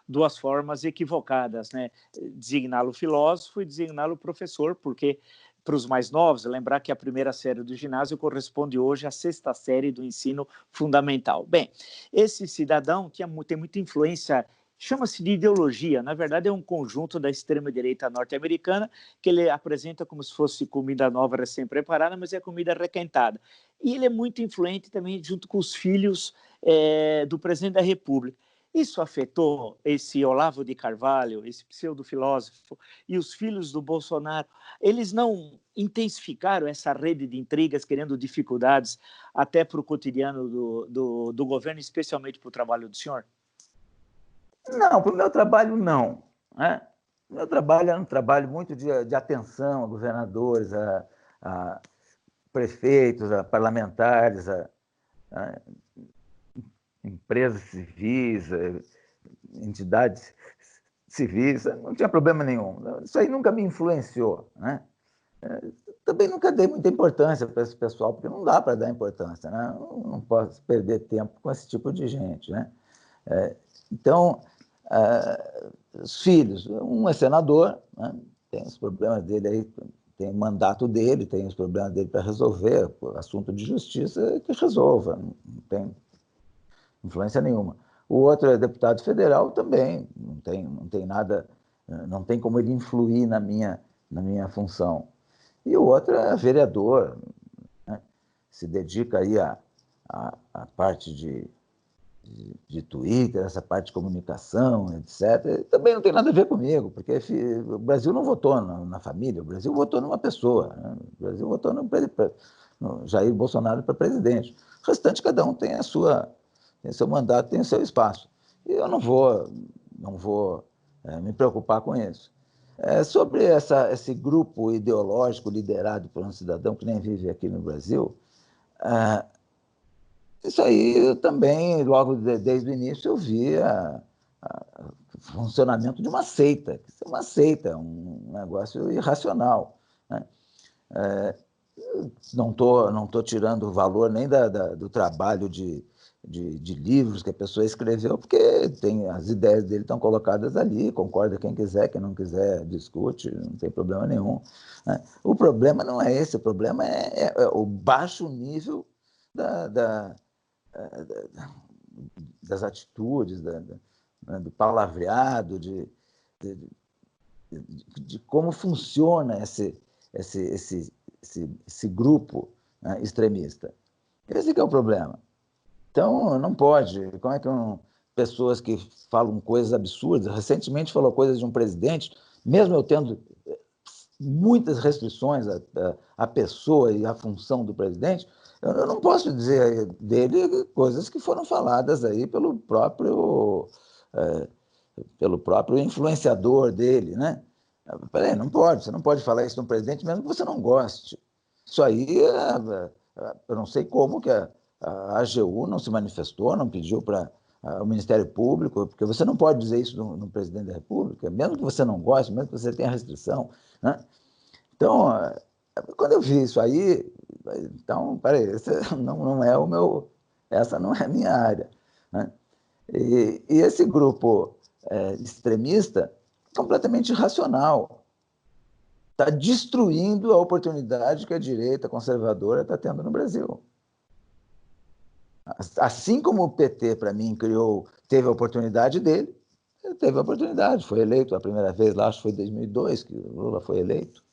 duas formas equivocadas, né? Designá-lo filósofo e designá-lo professor, porque, para os mais novos, lembrar que a primeira série do ginásio corresponde hoje à sexta série do ensino fundamental. Bem, esse cidadão tem muita influência, chama-se de ideologia, na verdade é um conjunto da extrema-direita norte-americana que ele apresenta como se fosse comida nova recém-preparada, mas é comida requentada. E ele é muito influente também junto com os filhos do presidente da República. Isso afetou esse Olavo de Carvalho, esse pseudo-filósofo, e os filhos do Bolsonaro. Eles não intensificaram essa rede de intrigas, querendo dificuldades até para o cotidiano do governo, especialmente para o trabalho do senhor? Não, para o meu trabalho, não. Né? O meu trabalho é um trabalho muito de atenção a governadores, a prefeitos, a parlamentares, a empresas civis, entidades civis, não tinha problema nenhum. Isso aí nunca me influenciou. Né? Também nunca dei muita importância para esse pessoal, porque não dá para dar importância. Né? Não posso perder tempo com esse tipo de gente. Né? Então, os filhos, um é senador, né? Tem os problemas dele aí, tem o mandato dele, tem os problemas dele para resolver, assunto de justiça, que resolva, não tem influência nenhuma. O outro é deputado federal também, não tem nada, não tem como ele influir na minha função. E o outro é vereador, né? Se dedica aí à parte de Twitter, essa parte de comunicação, etc. Também não tem nada a ver comigo, porque o Brasil não votou na família, o Brasil votou numa pessoa, né? O Brasil votou no Jair Bolsonaro para presidente. O restante, cada um tem seu mandato, tem o seu espaço. E eu não vou me preocupar com isso. Sobre esse grupo ideológico liderado por um cidadão que nem vive aqui no Brasil, isso aí eu também, logo desde o início, eu via o funcionamento de uma seita. Isso é uma seita, um negócio irracional. Né? Não tô tirando o valor nem do trabalho de livros que a pessoa escreveu, porque as ideias dele estão colocadas ali, concorda quem quiser, quem não quiser discute, não tem problema nenhum. Né? O problema não é esse, o problema é o baixo nível das atitudes, do palavreado, de como funciona esse grupo, né, extremista. Esse que é o problema. Então, não pode. Como é que pessoas que falam coisas absurdas, recentemente falou coisas de um presidente, mesmo eu tendo muitas restrições à pessoa e à função do presidente, eu não posso dizer dele coisas que foram faladas aí pelo próprio influenciador dele, né? Peraí, não pode, você não pode falar isso de um presidente mesmo que você não goste. Isso aí, eu não sei como que a AGU não se manifestou, não pediu para o Ministério Público, porque você não pode dizer isso no presidente da República, mesmo que você não goste, mesmo que você tenha restrição, né? Então, quando eu vi isso aí, então, peraí, não é o meu, essa não é a minha área, né? E esse grupo extremista, completamente irracional, está destruindo a oportunidade que a direita conservadora está tendo no Brasil. Assim como o PT, para mim, teve a oportunidade dele, ele teve a oportunidade, foi eleito a primeira vez lá, acho que foi em 2002 que o Lula foi eleito.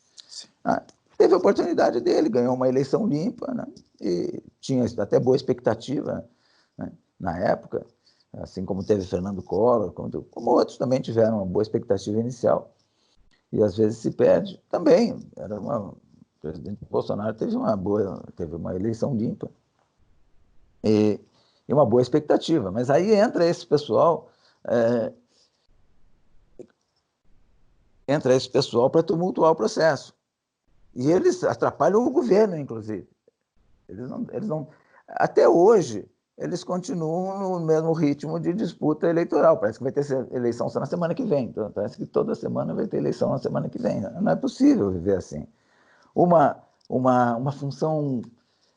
Teve a oportunidade dele, ganhou uma eleição limpa, né? E tinha até boa expectativa, né, na época, assim como teve Fernando Collor, como outros também tiveram uma boa expectativa inicial. E às vezes se perde também. O presidente Bolsonaro teve uma eleição limpa e uma boa expectativa. Mas aí entra esse pessoal para tumultuar o processo. E eles atrapalham o governo, inclusive. Eles não, até hoje, eles continuam no mesmo ritmo de disputa eleitoral. Parece que vai ter eleição só na semana que vem. Então, parece que toda semana vai ter eleição na semana que vem. Não é possível viver assim. Uma função,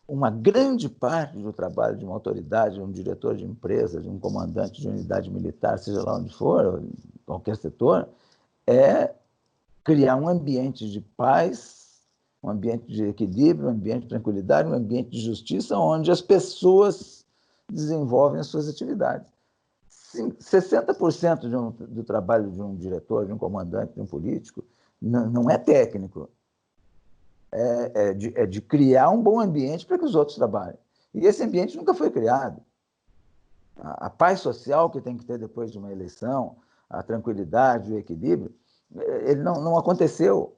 uma grande parte do trabalho de uma autoridade, de um diretor de empresa, de um comandante de unidade militar, seja lá onde for, qualquer setor, é criar um ambiente de paz, um ambiente de equilíbrio, um ambiente de tranquilidade, um ambiente de justiça, onde as pessoas desenvolvem as suas atividades. 60% do trabalho de um diretor, de um comandante, de um político, não é técnico, é de criar um bom ambiente para que os outros trabalhem. E esse ambiente nunca foi criado. A paz social que tem que ter depois de uma eleição, a tranquilidade, o equilíbrio, ele não aconteceu.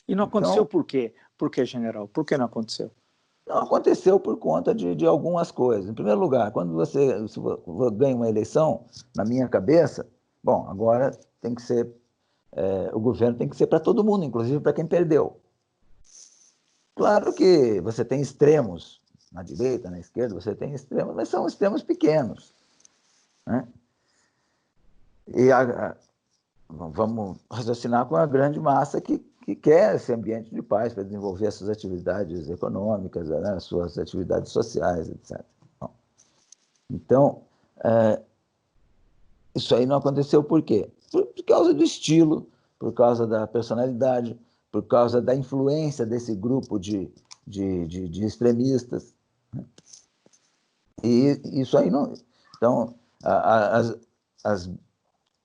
E não aconteceu por quê? Por quê, general? Por que não aconteceu? Não aconteceu por conta de algumas coisas. Em primeiro lugar, quando você ganha uma eleição, na minha cabeça, bom, agora tem que ser, o governo tem que ser para todo mundo, inclusive para quem perdeu. Claro que você tem extremos, na direita, na esquerda, você tem extremos, mas são extremos pequenos, né? E vamos raciocinar com a grande massa que quer esse ambiente de paz para desenvolver as suas atividades econômicas, né, as suas atividades sociais, etc. Bom, então, isso aí não aconteceu por quê? Por causa do estilo, por causa da personalidade, por causa da influência desse grupo de extremistas, né? E isso aí não... Então,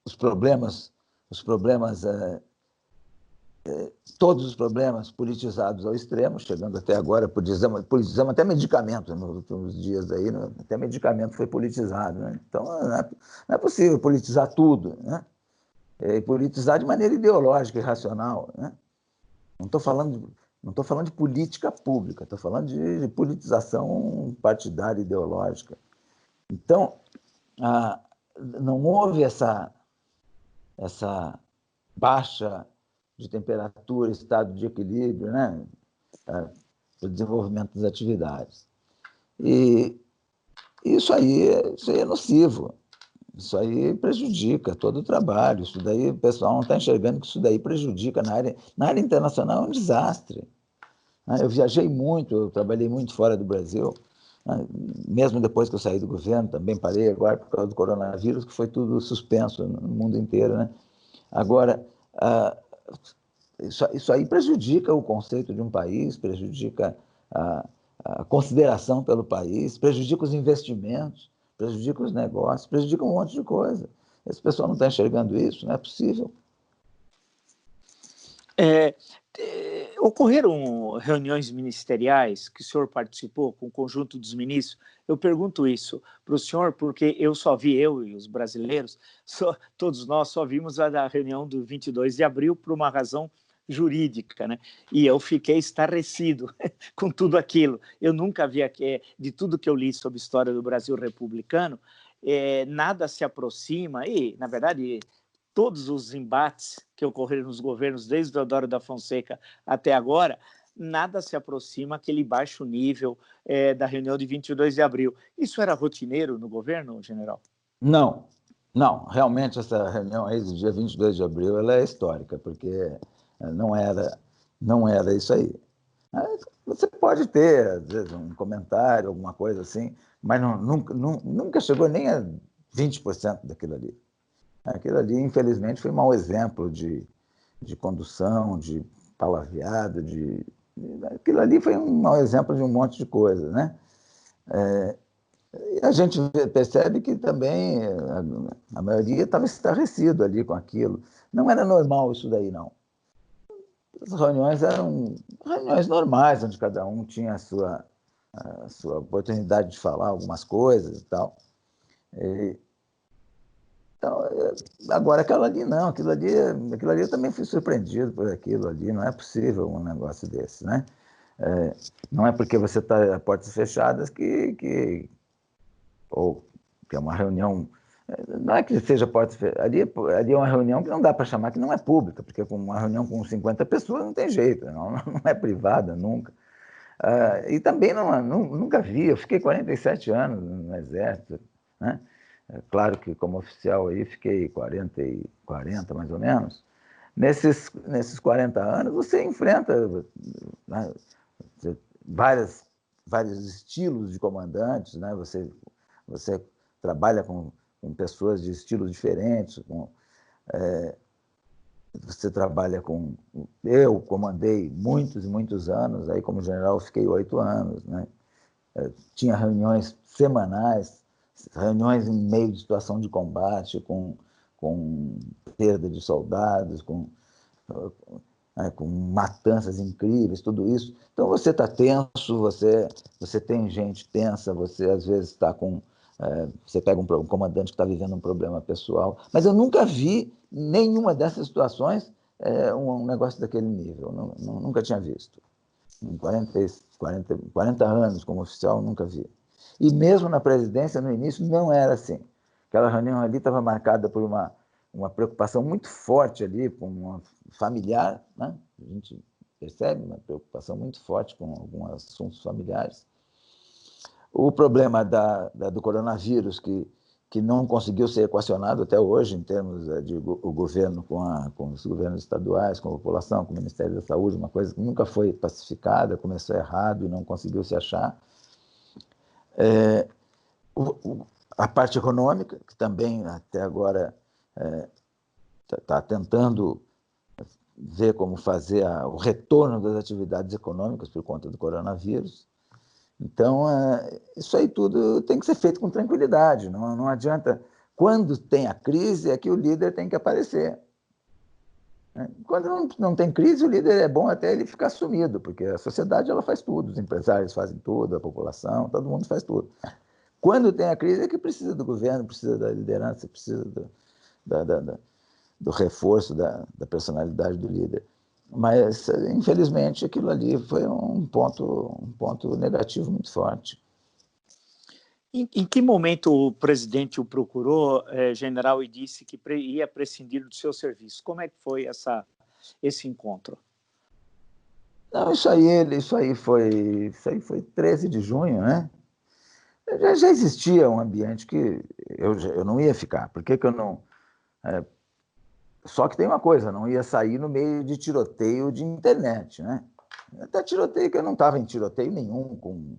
os problemas todos os problemas politizados ao extremo, chegando até agora, politizamos até medicamento nos últimos dias aí, né? Até medicamento foi politizado, né? Então, não é possível politizar tudo, né? Politizar de maneira ideológica e racional, né? Não estou falando de política pública, estou falando de politização partidária ideológica. Então, não houve essa baixa de temperatura, estado de equilíbrio, né, para o desenvolvimento das atividades. E isso aí é nocivo, isso aí prejudica todo o trabalho, isso daí o pessoal não está enxergando que isso daí prejudica na área internacional, é um desastre. Eu viajei muito, eu trabalhei muito fora do Brasil, mesmo depois que eu saí do governo, também parei agora por causa do coronavírus, que foi tudo suspenso no mundo inteiro, né? Agora, isso aí prejudica o conceito de um país, prejudica a consideração pelo país, prejudica os investimentos, prejudica os negócios, prejudica um monte de coisa. Esse pessoal não está enxergando isso, não é possível. Ocorreram reuniões ministeriais que o senhor participou com o conjunto dos ministros? Eu pergunto isso para o senhor porque eu e os brasileiros, todos nós só vimos a da reunião do 22 de abril por uma razão jurídica, né? E eu fiquei estarrecido com tudo aquilo. Eu nunca vi, de tudo que eu li sobre a história do Brasil republicano, nada se aproxima, e, na verdade, todos os embates que ocorreram nos governos, desde Deodoro da Fonseca até agora, nada se aproxima àquele baixo nível da reunião de 22 de abril. Isso era rotineiro no governo, general? Não, não. Realmente, essa reunião aí do dia 22 de abril ela é histórica, porque não era isso aí. Você pode ter, às vezes, um comentário, alguma coisa assim, mas nunca chegou nem a 20% daquilo ali. Aquilo ali, infelizmente, foi um mau exemplo de condução, de palavreado, aquilo ali foi um mau exemplo de um monte de coisa, né? E a gente percebe que também a maioria estava estarrecido ali com aquilo. Não era normal isso daí, não. As reuniões eram reuniões normais, onde cada um tinha a sua oportunidade de falar algumas coisas e tal. Então, agora, aquilo ali não, aquilo ali eu também fui surpreendido por aquilo ali, não é possível um negócio desse, né? Não é porque você está a portas fechadas ou que é uma reunião, não é que seja portas fechadas, ali é uma reunião que não dá para chamar que não é pública, porque com uma reunião com 50 pessoas não tem jeito, não é privada nunca. E também nunca vi, eu fiquei 47 anos no Exército, né? Claro que como oficial aí fiquei 40 mais ou menos. Nesses 40 anos você enfrenta, né, vários estilos de comandantes, né? Você trabalha com pessoas de estilos diferentes, você trabalha com... Eu comandei muitos e muitos anos, aí como general fiquei 8 anos, né? Tinha reuniões semanais, reuniões em meio de situação de combate, com perda de soldados, com matanças incríveis, tudo isso. Então você está tenso, você tem gente tensa, você às vezes está com... você pega um comandante que está vivendo um problema pessoal, mas eu nunca vi nenhuma dessas situações um negócio daquele nível, nunca tinha visto. Em 40 anos como oficial, nunca vi. E mesmo na presidência, no início, não era assim. Aquela reunião ali estava marcada por uma preocupação muito forte ali, com uma familiar, né? A gente percebe uma preocupação muito forte com alguns assuntos familiares. O problema do coronavírus, que não conseguiu ser equacionado até hoje, em termos de o governo com os governos estaduais, com a população, com o Ministério da Saúde, uma coisa que nunca foi pacificada, começou errado e não conseguiu se achar. A parte econômica, que também até agora está tentando ver como fazer o retorno das atividades econômicas por conta do coronavírus. Então, isso aí tudo tem que ser feito com tranquilidade, não adianta. Quando tem a crise, é que o líder tem que aparecer. Quando não tem crise, o líder é bom até ele ficar sumido, porque a sociedade ela faz tudo, os empresários fazem tudo, a população, todo mundo faz tudo. Quando tem a crise é que precisa do governo, precisa da liderança, precisa do reforço da personalidade do líder. Mas, infelizmente, aquilo ali foi um ponto negativo muito forte. Em que momento o presidente o procurou, general, e disse que ia prescindir do seu serviço? Como é que foi esse encontro? Não, isso aí foi 13 de junho, né? Já existia um ambiente que eu não ia ficar. Por que eu não... Só que tem uma coisa, não ia sair no meio de tiroteio de internet, né? Até tiroteio que eu não estava em tiroteio nenhum com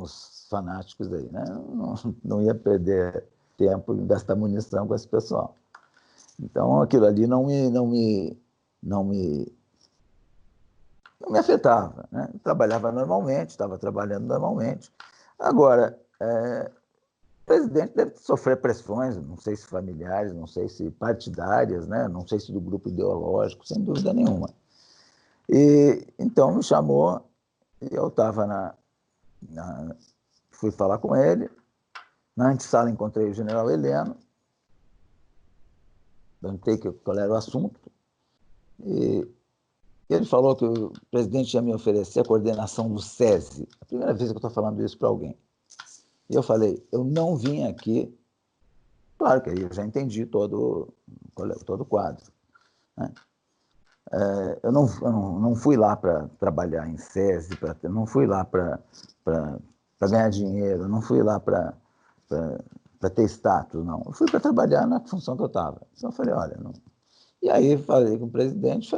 os fanáticos aí, né? Não ia perder tempo e gastar munição com esse pessoal. Então, aquilo ali não me afetava, né? Eu trabalhava normalmente, estava trabalhando normalmente. Agora, presidente deve sofrer pressões, não sei se familiares, não sei se partidárias, né? Não sei se do grupo ideológico, sem dúvida nenhuma. E então me chamou e eu estava fui falar com ele. Na antessala encontrei o general Heleno, perguntei qual era o assunto, e ele falou que o presidente ia me oferecer a coordenação do SESI. A primeira vez que eu estou falando isso para alguém. E eu falei, eu não vim aqui. Claro que aí eu já entendi todo o quadro, né? Eu não fui lá para trabalhar em SESI, não fui lá para ganhar dinheiro, não fui lá para ter status, não. Eu fui para trabalhar na função que eu estava. Então eu falei, olha... Não... E aí falei com o presidente,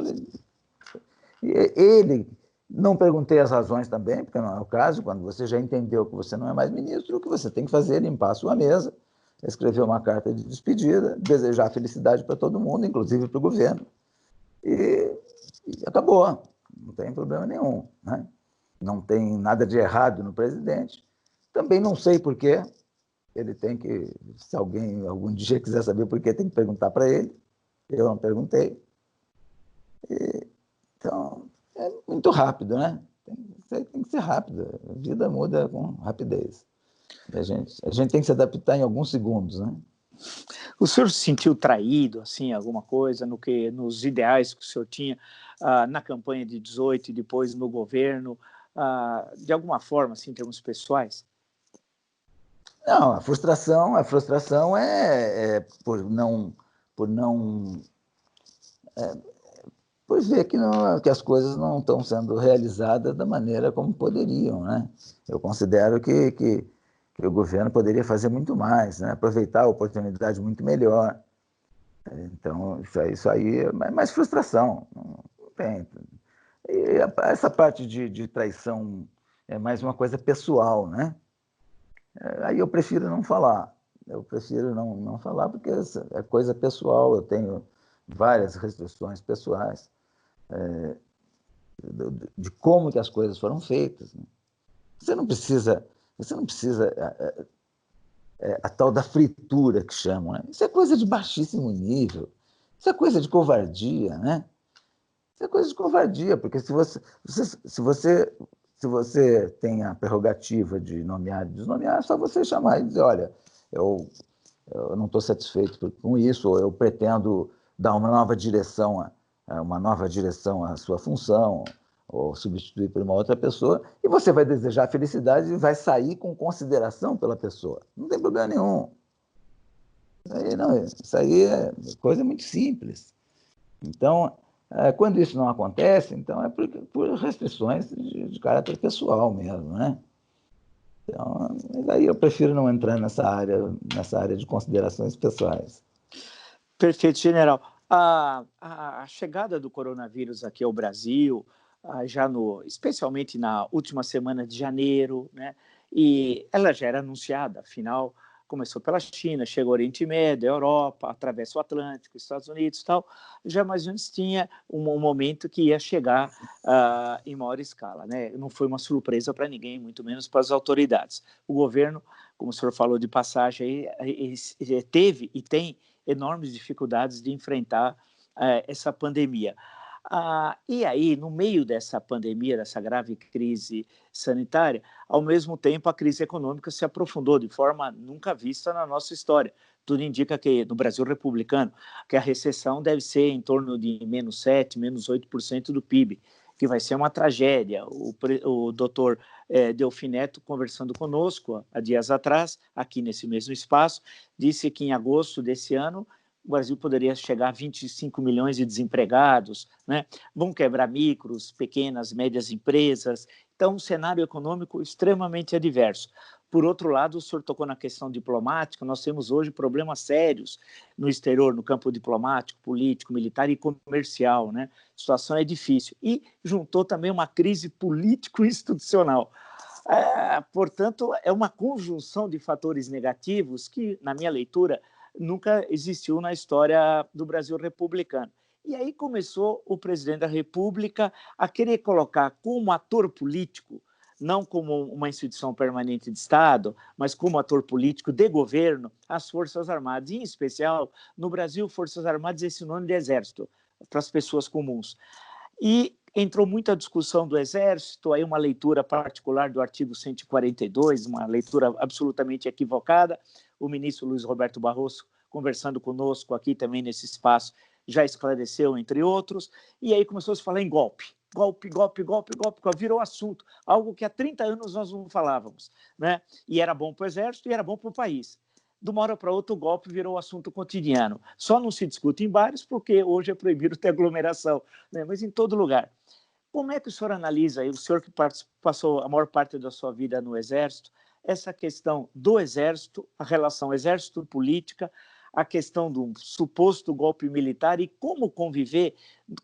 ele... Não perguntei as razões também, porque não é o caso. Quando você já entendeu que você não é mais ministro, o que você tem que fazer é limpar a sua mesa, escrever uma carta de despedida, desejar felicidade para todo mundo, inclusive para o governo. E acabou, não tem problema nenhum, né? Não tem nada de errado no presidente. Também não sei por quê. Ele tem que, se alguém algum dia quiser saber por quê, tem que perguntar para ele. Eu não perguntei. Então, é muito rápido, né? Tem que ser rápido. A vida muda com rapidez. A gente tem que se adaptar em alguns segundos, né? O senhor se sentiu traído, assim, alguma coisa, nos ideais que o senhor tinha na campanha de 18 e depois no governo, de alguma forma, assim, em termos pessoais? Não, a frustração é por não por ver que as coisas não estão sendo realizadas da maneira como poderiam, né? Eu considero que o governo poderia fazer muito mais, né? Aproveitar a oportunidade muito melhor. Então, isso aí é mais frustração. Não tem. E essa parte de traição é mais uma coisa pessoal, né? Aí eu prefiro não falar. Eu prefiro não falar porque é coisa pessoal. Eu tenho várias restrições pessoais de como que as coisas foram feitas, né? Você não precisa a tal da fritura que chamam, né? Isso é coisa de baixíssimo nível. Isso é coisa de covardia, né? Isso é coisa de covardia, porque se você tem a prerrogativa de nomear e desnomear, é só você chamar e dizer, olha, eu não estou satisfeito com isso, ou eu pretendo dar uma nova direção à sua função, ou substituir por uma outra pessoa, e você vai desejar felicidade e vai sair com consideração pela pessoa. Não tem problema nenhum. Isso aí é coisa muito simples. Então, quando isso não acontece, então é por restrições de caráter pessoal mesmo, né? Então, aí eu prefiro não entrar nessa área de considerações pessoais. Perfeito, general. A chegada do coronavírus aqui ao Brasil, especialmente na última semana de janeiro, né? E ela já era anunciada, afinal, começou pela China, chega ao Oriente Médio, Europa, atravessa o Atlântico, Estados Unidos e tal, já mais ou menos tinha um momento que ia chegar em maior escala, né? Não foi uma surpresa para ninguém, muito menos para as autoridades. O governo, como o senhor falou de passagem, teve e tem enormes dificuldades de enfrentar essa pandemia. E aí, no meio dessa pandemia, dessa grave crise sanitária, ao mesmo tempo a crise econômica se aprofundou de forma nunca vista na nossa história. Tudo indica que, no Brasil republicano, que a recessão deve ser em torno de menos 7%, menos 8% do PIB, que vai ser uma tragédia. O doutor Delfim Neto, conversando conosco há dias atrás, aqui nesse mesmo espaço, disse que em agosto desse ano o Brasil poderia chegar a 25 milhões de desempregados, né? Vão quebrar micros, pequenas, médias empresas. Então, um cenário econômico extremamente adverso. Por outro lado, o senhor tocou na questão diplomática, nós temos hoje problemas sérios no exterior, no campo diplomático, político, militar e comercial, né? A situação é difícil. E juntou também uma crise político-institucional. Portanto, é uma conjunção de fatores negativos que, na minha leitura, nunca existiu na história do Brasil republicano. E aí começou o presidente da República a querer colocar como ator político não como uma instituição permanente de Estado, mas como ator político de governo, as Forças Armadas, em especial, no Brasil, Forças Armadas é sinônimo de exército, para as pessoas comuns. E entrou muita discussão do Exército, aí uma leitura particular do artigo 142, uma leitura absolutamente equivocada. O ministro Luiz Roberto Barroso, conversando conosco aqui também nesse espaço, já esclareceu, entre outros, e aí começou a se falar em golpe. Golpe, virou assunto, algo que há 30 anos nós não falávamos, né? E era bom para o Exército e era bom para o país. De uma hora para outra, o golpe virou assunto cotidiano. Só não se discute em bares porque hoje é proibido ter aglomeração, né? Mas em todo lugar. Como é que o senhor analisa, o senhor que passou a maior parte da sua vida no Exército, essa questão do Exército, a relação Exército-política, a questão do suposto golpe militar e como conviver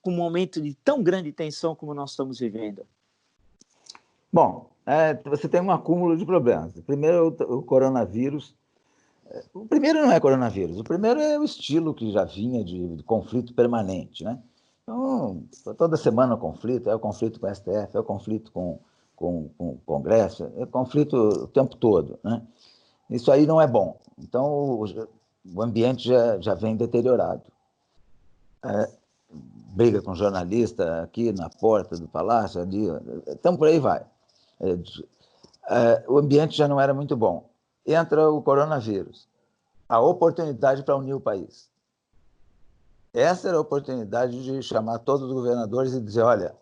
com um momento de tão grande tensão como nós estamos vivendo? Bom, você tem um acúmulo de problemas. Primeiro, o coronavírus. O primeiro não é coronavírus, o primeiro é o estilo que já vinha de conflito permanente, né? Então, toda semana o conflito, é o conflito com o STF, é o conflito com o Congresso, é o conflito o tempo todo, né? Isso aí não é bom. Então, o ambiente já vem deteriorado. Briga com jornalista aqui na porta do palácio, ali, então por aí vai. O ambiente já não era muito bom. Entra o coronavírus, a oportunidade para unir o país. Essa era a oportunidade de chamar todos os governadores e dizer, olha,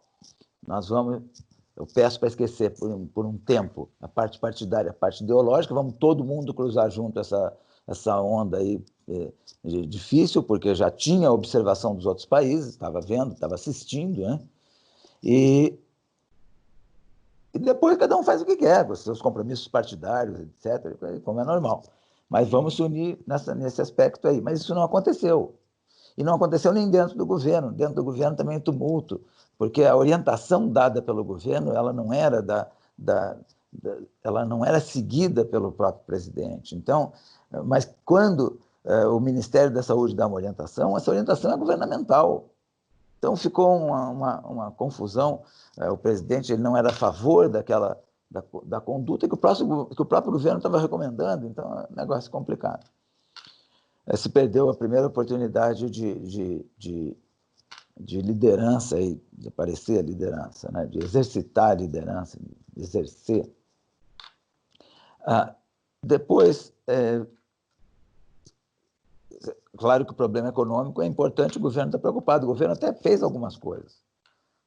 eu peço para esquecer por um tempo a parte partidária, a parte ideológica, vamos todo mundo cruzar junto essa onda aí difícil, porque já tinha observação dos outros países, estava vendo, estava assistindo, né? E depois cada um faz o que quer, com os seus compromissos partidários, etc., como é normal. Mas vamos se unir nesse aspecto aí. Mas isso não aconteceu. E não aconteceu nem dentro do governo. Dentro do governo também é tumulto, porque a orientação dada pelo governo ela não era ela não era seguida pelo próprio presidente. Então, mas quando o Ministério da Saúde dá uma orientação, essa orientação é governamental. Então ficou uma confusão. O presidente ele não era a favor da conduta que o próprio governo estava recomendando. Então, é um negócio complicado. Se perdeu a primeira oportunidade de liderança, de aparecer a liderança, né? De exercitar a liderança, de exercer. Depois, claro que o problema econômico é importante, o governo está preocupado, o governo até fez algumas coisas.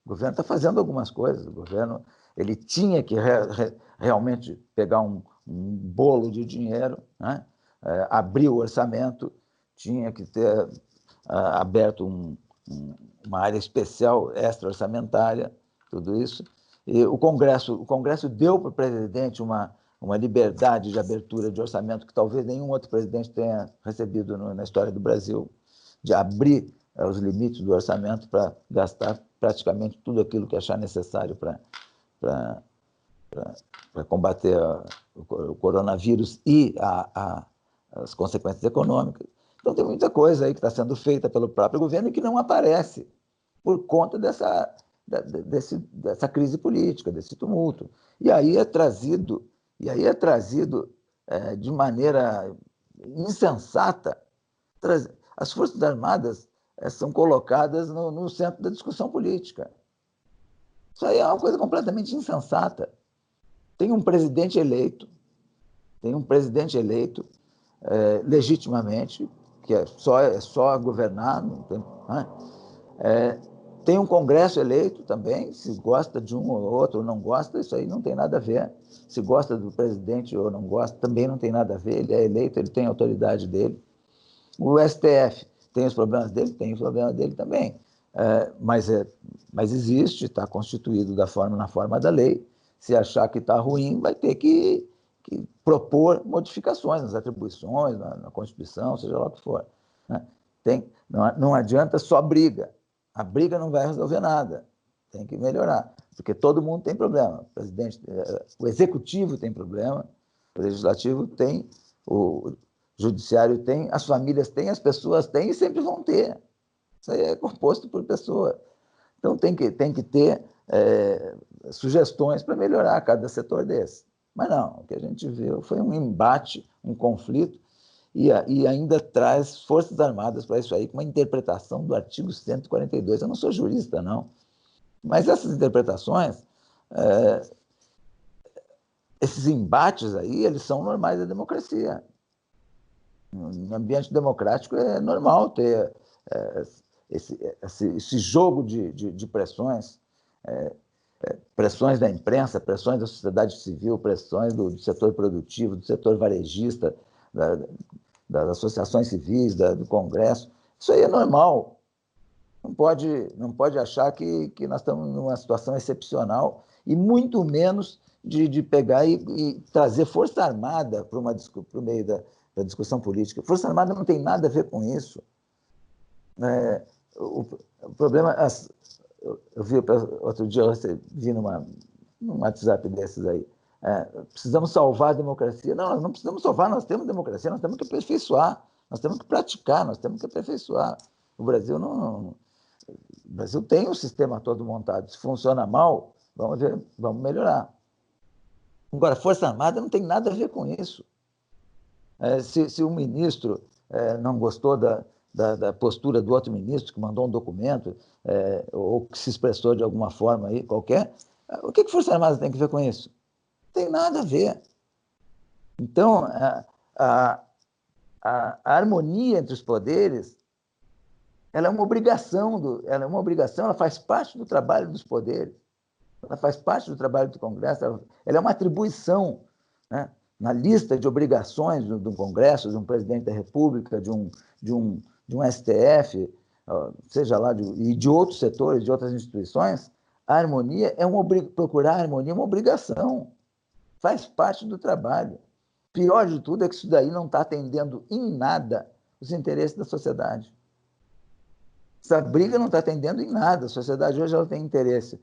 O governo está fazendo algumas coisas, o governo ele tinha que realmente pegar um bolo de dinheiro, né? Abrir o orçamento, tinha que ter aberto uma área especial extra-orçamentária, tudo isso. E o Congresso deu para o presidente uma liberdade de abertura de orçamento que talvez nenhum outro presidente tenha recebido na história do Brasil, de abrir os limites do orçamento para gastar praticamente tudo aquilo que achar necessário para combater o coronavírus e as consequências econômicas. Então, tem muita coisa aí que está sendo feita pelo próprio governo e que não aparece por conta dessa crise política, desse tumulto. E aí é trazido de maneira insensata. As Forças Armadas são colocadas no centro da discussão política. Isso aí é uma coisa completamente insensata. Tem um presidente eleito legitimamente, que é só governar, não tem, né? Tem um Congresso eleito também, se gosta de um ou outro ou não gosta, isso aí não tem nada a ver. Se gosta do presidente ou não gosta, também não tem nada a ver, ele é eleito, ele tem a autoridade dele. O STF tem os problemas dele, tem os problemas dele também, mas existe, está constituído na forma da lei. Se achar que está ruim, vai ter que propor modificações nas atribuições, na Constituição, seja lá o que for, né? Não adianta só briga. A briga não vai resolver nada. Tem que melhorar, porque todo mundo tem problema. O Executivo tem problema, o Legislativo tem, o Judiciário tem, as famílias têm, as pessoas têm e sempre vão ter. Isso aí é composto por pessoa. Então tem que ter sugestões para melhorar cada setor desse. Mas não, o que a gente viu foi um embate, um conflito, e ainda traz Forças Armadas para isso aí, com uma interpretação do artigo 142. Eu não sou jurista, não, mas essas interpretações, esses embates aí, eles são normais da democracia. No ambiente democrático é normal ter esse jogo de pressões, pressões da imprensa, pressões da sociedade civil, pressões do setor produtivo, do setor varejista, das associações civis, do Congresso. Isso aí é normal. Não pode achar que nós estamos numa situação excepcional, e muito menos de pegar e trazer Força Armada para o meio da discussão política. Força Armada não tem nada a ver com isso. O problema... Eu vi outro dia, eu vi num WhatsApp desses aí, precisamos salvar a democracia. Não, nós não precisamos salvar, nós temos democracia, nós temos que aperfeiçoar, nós temos que praticar, nós temos que aperfeiçoar. O Brasil o Brasil tem um sistema todo montado. Se funciona mal, vamos ver, vamos melhorar. Agora, Força Armada não tem nada a ver com isso. Se um ministro não gostou da postura do outro ministro, que mandou um documento, ou que se expressou de alguma forma aí, qualquer, o que Força Armada tem a ver com isso? Não tem nada a ver. Então, a harmonia entre os poderes, ela é uma obrigação, ela faz parte do trabalho dos poderes, ela faz parte do trabalho do Congresso, ela é uma atribuição, né, na lista de obrigações do Congresso, de um presidente da República, de um STF, seja lá, e de outros setores, de outras instituições. A harmonia procurar a harmonia é uma obrigação, faz parte do trabalho. Pior de tudo é que isso daí não está atendendo em nada os interesses da sociedade. Essa briga não está atendendo em nada. A sociedade hoje ela tem interesse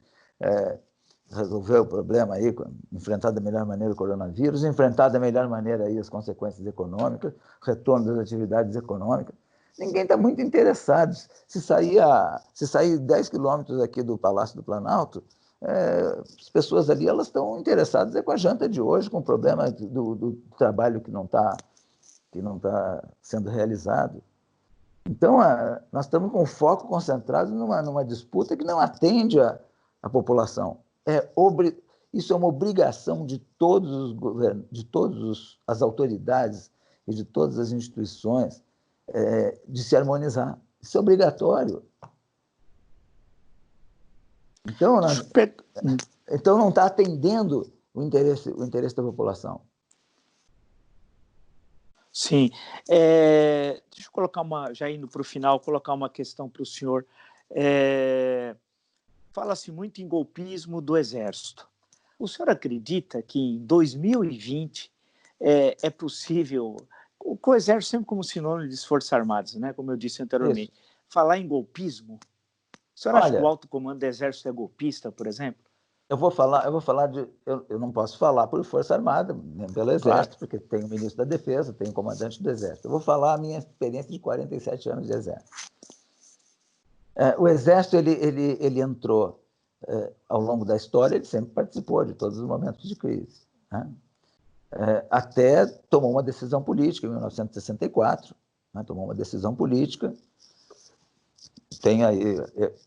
resolver o problema aí, enfrentar da melhor maneira o coronavírus, enfrentar da melhor maneira aí as consequências econômicas, o retorno das atividades econômicas. Ninguém está muito interessado. Se sair 10 quilômetros aqui do Palácio do Planalto, as pessoas ali elas estão interessadas com a janta de hoje, com o problema do trabalho que não tá sendo realizado. Então, nós estamos com o foco concentrado numa disputa que não atende a população. Isso é uma obrigação de todos os governos, de todas as autoridades e de todas as instituições, de se harmonizar. Isso é obrigatório. Então não está atendendo o interesse da população. Sim. Deixa eu colocar já indo para o final, colocar uma questão para o senhor. Fala-se muito em golpismo do Exército. O senhor acredita que em 2020 é possível, com o Exército sempre como sinônimo de Forças Armadas, né? Como eu disse anteriormente, falar em golpismo? O senhor acha que o alto comando do Exército é golpista, por exemplo? Eu não posso falar por Força Armada, nem pelo Exército, porque tem o ministro da Defesa, tem o comandante do Exército. Eu vou falar a minha experiência de 47 anos de Exército. O Exército ele entrou ao longo da história, ele sempre participou de todos os momentos de crise, né? Até tomou uma decisão política em 1964, né? Tomou uma decisão política.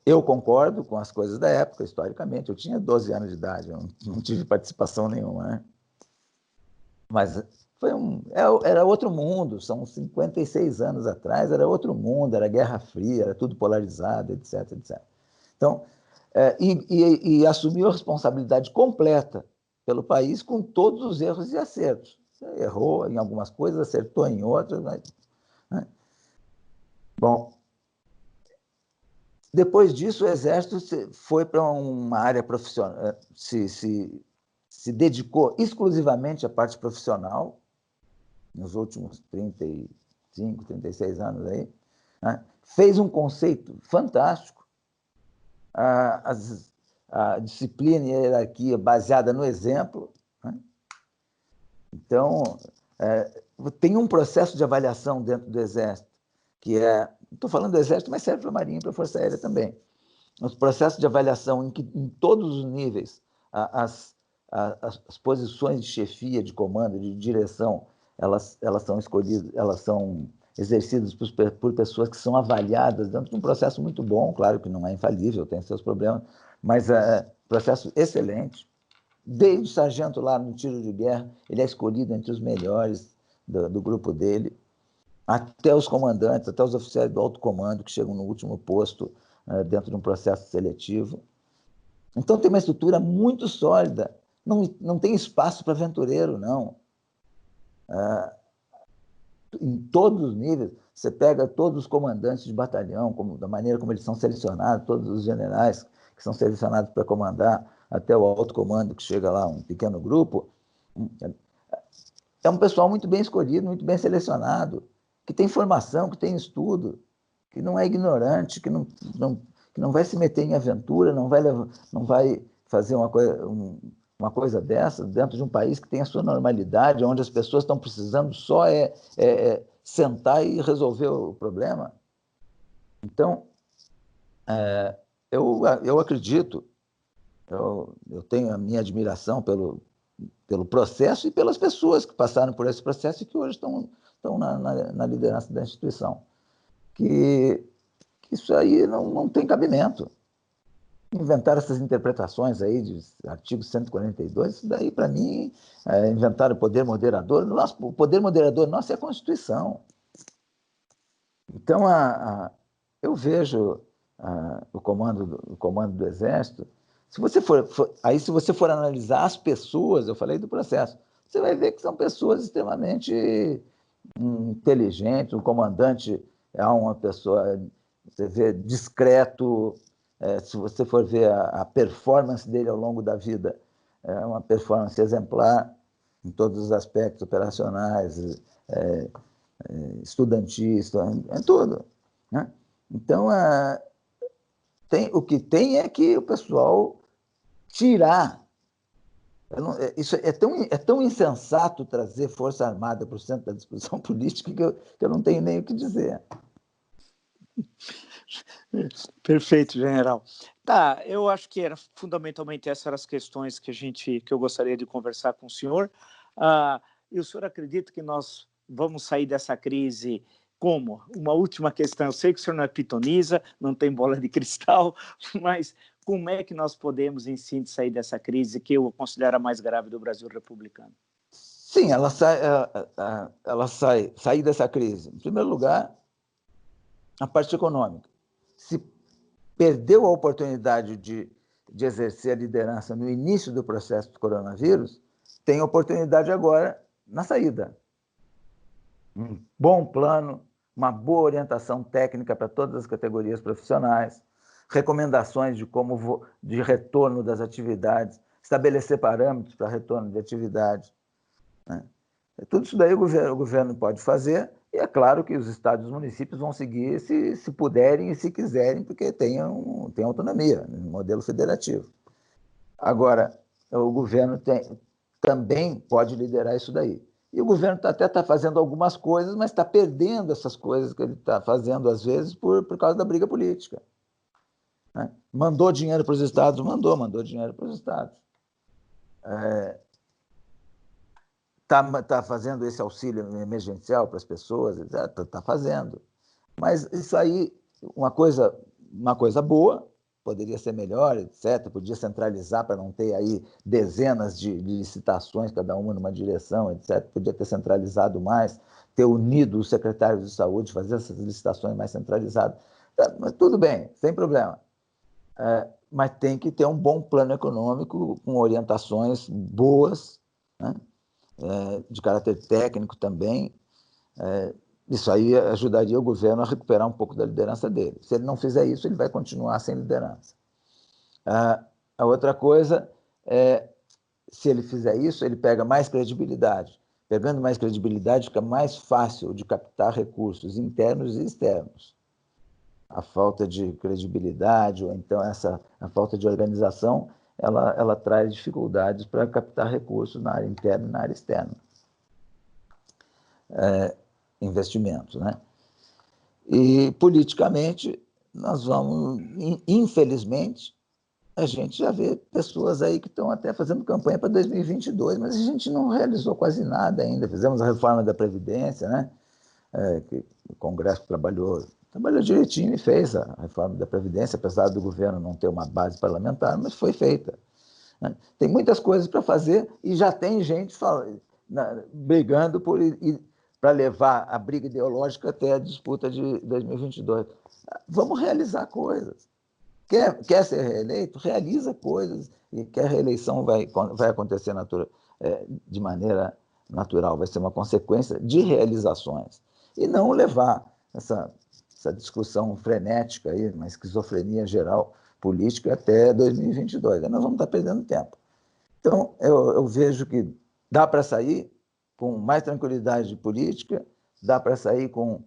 Eu concordo com as coisas da época, historicamente. Eu tinha 12 anos de idade, eu não tive participação nenhuma, né? Mas era outro mundo, são 56 anos atrás, era outro mundo, era Guerra Fria, era tudo polarizado, etc, etc. Então, e assumiu a responsabilidade completa pelo país com todos os erros e acertos. Errou em algumas coisas, acertou em outras, né? Bom, depois disso, o Exército foi para uma área profissional, se dedicou exclusivamente à parte profissional, nos últimos 35, 36 anos aí, né? Fez um conceito fantástico, a disciplina e a hierarquia baseada no exemplo, né? Então, tem um processo de avaliação dentro do Exército, que estou falando do Exército, mas serve para a Marinha e para a Força Aérea também, os processos de avaliação em que, em todos os níveis, as posições de chefia, de comando, de direção, elas são escolhidas, elas são exercidas por pessoas que são avaliadas dentro de um processo muito bom, claro que não é infalível, tem seus problemas, mas é processo excelente. Desde o sargento lá no tiro de guerra, ele é escolhido entre os melhores do grupo dele, até os comandantes, até os oficiais do alto comando que chegam no último posto dentro de um processo seletivo. Então tem uma estrutura muito sólida, não tem espaço para aventureiro, não. Em todos os níveis, você pega todos os comandantes de batalhão, da maneira como eles são selecionados, todos os generais que são selecionados para comandar, até o alto comando que chega lá, um pequeno grupo, é um pessoal muito bem escolhido, muito bem selecionado, que tem formação, que tem estudo, que não é ignorante, que não vai se meter em aventura, não vai fazer uma coisa dessa dentro de um país que tem a sua normalidade, onde as pessoas estão precisando só sentar e resolver o problema. Então, eu acredito, eu tenho a minha admiração pelo processo e pelas pessoas que passaram por esse processo e que hoje estão na liderança da instituição. Que isso aí não tem cabimento. Inventaram essas interpretações aí de artigo 142, isso daí, para mim, inventaram o poder moderador. O poder moderador nosso é a Constituição. Então, eu vejo o comando do Exército. Se você for analisar as pessoas, eu falei do processo, você vai ver que são pessoas extremamente inteligentes. O comandante é uma pessoa, você vê, discreto. Se você for ver a performance dele ao longo da vida, é uma performance exemplar em todos os aspectos operacionais, estudantis, em tudo, né? Então, o que tem é que o pessoal tirar. Isso é tão insensato trazer Força Armada para o centro da discussão política que eu não tenho nem o que dizer. Perfeito, general. Tá, eu acho que fundamentalmente essas eram as questões que eu gostaria de conversar com o senhor. E o senhor acredita que nós vamos sair dessa crise como? Uma última questão, eu sei que o senhor não é pitonisa, não tem bola de cristal, mas como é que nós podemos, em síntese, sair dessa crise que eu considero a mais grave do Brasil republicano? Sim, sair dessa crise. Em primeiro lugar, a parte econômica. Se perdeu a oportunidade de exercer a liderança no início do processo do coronavírus, tem oportunidade agora na saída. Um bom plano, uma boa orientação técnica para todas as categorias profissionais, recomendações de retorno das atividades, estabelecer parâmetros para retorno de atividade, né? Tudo isso daí o governo pode fazer, e é claro que os estados e os municípios vão seguir se puderem e se quiserem, porque tem autonomia no modelo federativo. Agora, o governo também pode liderar isso daí. E o governo até está fazendo algumas coisas, mas está perdendo essas coisas que ele está fazendo, às vezes, por causa da briga política, né? Mandou dinheiro para os estados? Mandou dinheiro para os estados. Está fazendo esse auxílio emergencial para as pessoas? Está fazendo. Mas isso aí, uma coisa boa, poderia ser melhor, etc. Podia centralizar para não ter aí dezenas de licitações, cada uma numa direção, etc. Podia ter centralizado mais, ter unido os secretários de saúde, fazer essas licitações mais centralizadas. Mas tudo bem, sem problema. Mas tem que ter um bom plano econômico com orientações boas, né? De caráter técnico também. Isso aí ajudaria o governo a recuperar um pouco da liderança dele. Se ele não fizer isso, ele vai continuar sem liderança. A outra coisa é, se ele fizer isso, ele pega mais credibilidade. Pegando mais credibilidade, fica mais fácil de captar recursos internos e externos. A falta de credibilidade, ou então a falta de organização, ela traz dificuldades para captar recursos na área interna e na área externa. Investimentos, né? E, politicamente, nós vamos, infelizmente, a gente já vê pessoas aí que estão até fazendo campanha para 2022, mas a gente não realizou quase nada ainda. Fizemos a reforma da Previdência, né? Que o Congresso trabalhou direitinho e fez a reforma da Previdência, apesar do governo não ter uma base parlamentar, mas foi feita. Né? Tem muitas coisas para fazer e já tem gente brigando para levar a briga ideológica até a disputa de 2022. Vamos realizar coisas. Quer ser reeleito? Realiza coisas, e que a reeleição vai acontecer de maneira natural, vai ser uma consequência de realizações. E não levar essa discussão frenética, aí, uma esquizofrenia geral política até 2022. Nós vamos estar perdendo tempo. Então, eu vejo que dá para sair com mais tranquilidade política, dá para sair com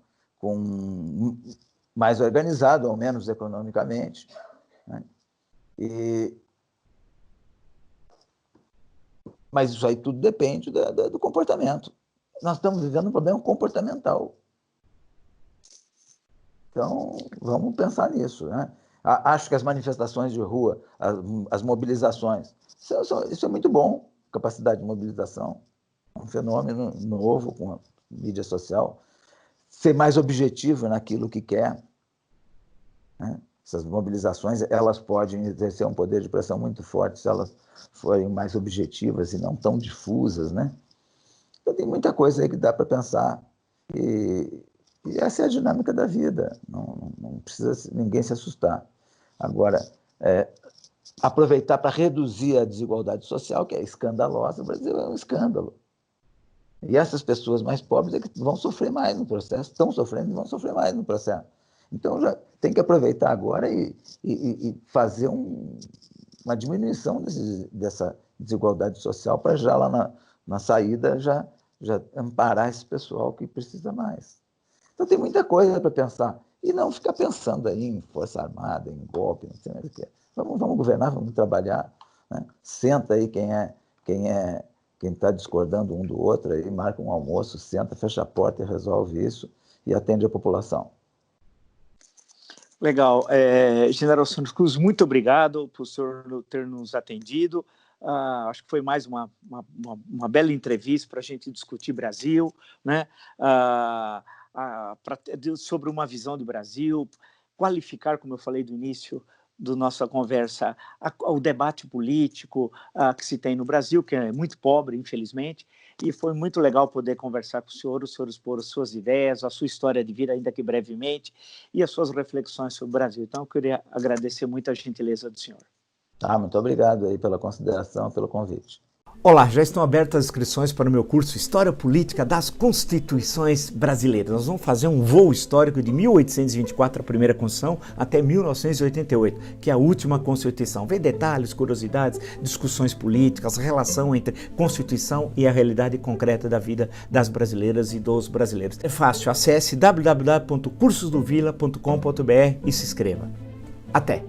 mais organizado, ou menos economicamente, né? Mas isso aí tudo depende do comportamento. Nós estamos vivendo um problema comportamental. Então, vamos pensar nisso, né? Acho que as manifestações de rua, as mobilizações, isso é muito bom, capacidade de mobilização, um fenômeno novo com a mídia social, ser mais objetivo naquilo que quer, né? Essas mobilizações, elas podem exercer um poder de pressão muito forte se elas forem mais objetivas e não tão difusas, né? Então, tem muita coisa aí que dá para pensar e essa é a dinâmica da vida, não precisa ninguém se assustar. Agora, aproveitar para reduzir a desigualdade social, que é escandalosa, o Brasil é um escândalo. E essas pessoas mais pobres é que vão sofrer mais no processo, estão sofrendo e vão sofrer mais no processo. Então, já tem que aproveitar agora e fazer uma diminuição dessa desigualdade social para já lá na saída já amparar esse pessoal que precisa mais. Então, tem muita coisa para pensar. E não ficar pensando aí em força armada, em golpe, não sei mais o que. Vamos governar, vamos trabalhar, né? Senta aí quem está discordando um do outro, aí marca um almoço, senta, fecha a porta e resolve isso e atende a população. Legal. General Santos Cruz, muito obrigado por o senhor ter nos atendido. Acho que foi mais uma bela entrevista para a gente discutir Brasil, né? Sobre uma visão do Brasil, qualificar, como eu falei do início da nossa conversa, o debate político que se tem no Brasil, que é muito pobre, infelizmente, e foi muito legal poder conversar com o senhor expor as suas ideias, a sua história de vida, ainda que brevemente, e as suas reflexões sobre o Brasil. Então, eu queria agradecer muito a gentileza do senhor. Muito obrigado aí pela consideração, pelo convite. Olá, já estão abertas as inscrições para o meu curso História Política das Constituições Brasileiras. Nós vamos fazer um voo histórico de 1824, a primeira Constituição, até 1988, que é a última Constituição. Vê detalhes, curiosidades, discussões políticas, relação entre Constituição e a realidade concreta da vida das brasileiras e dos brasileiros. É fácil, acesse www.cursosdovila.com.br e se inscreva. Até!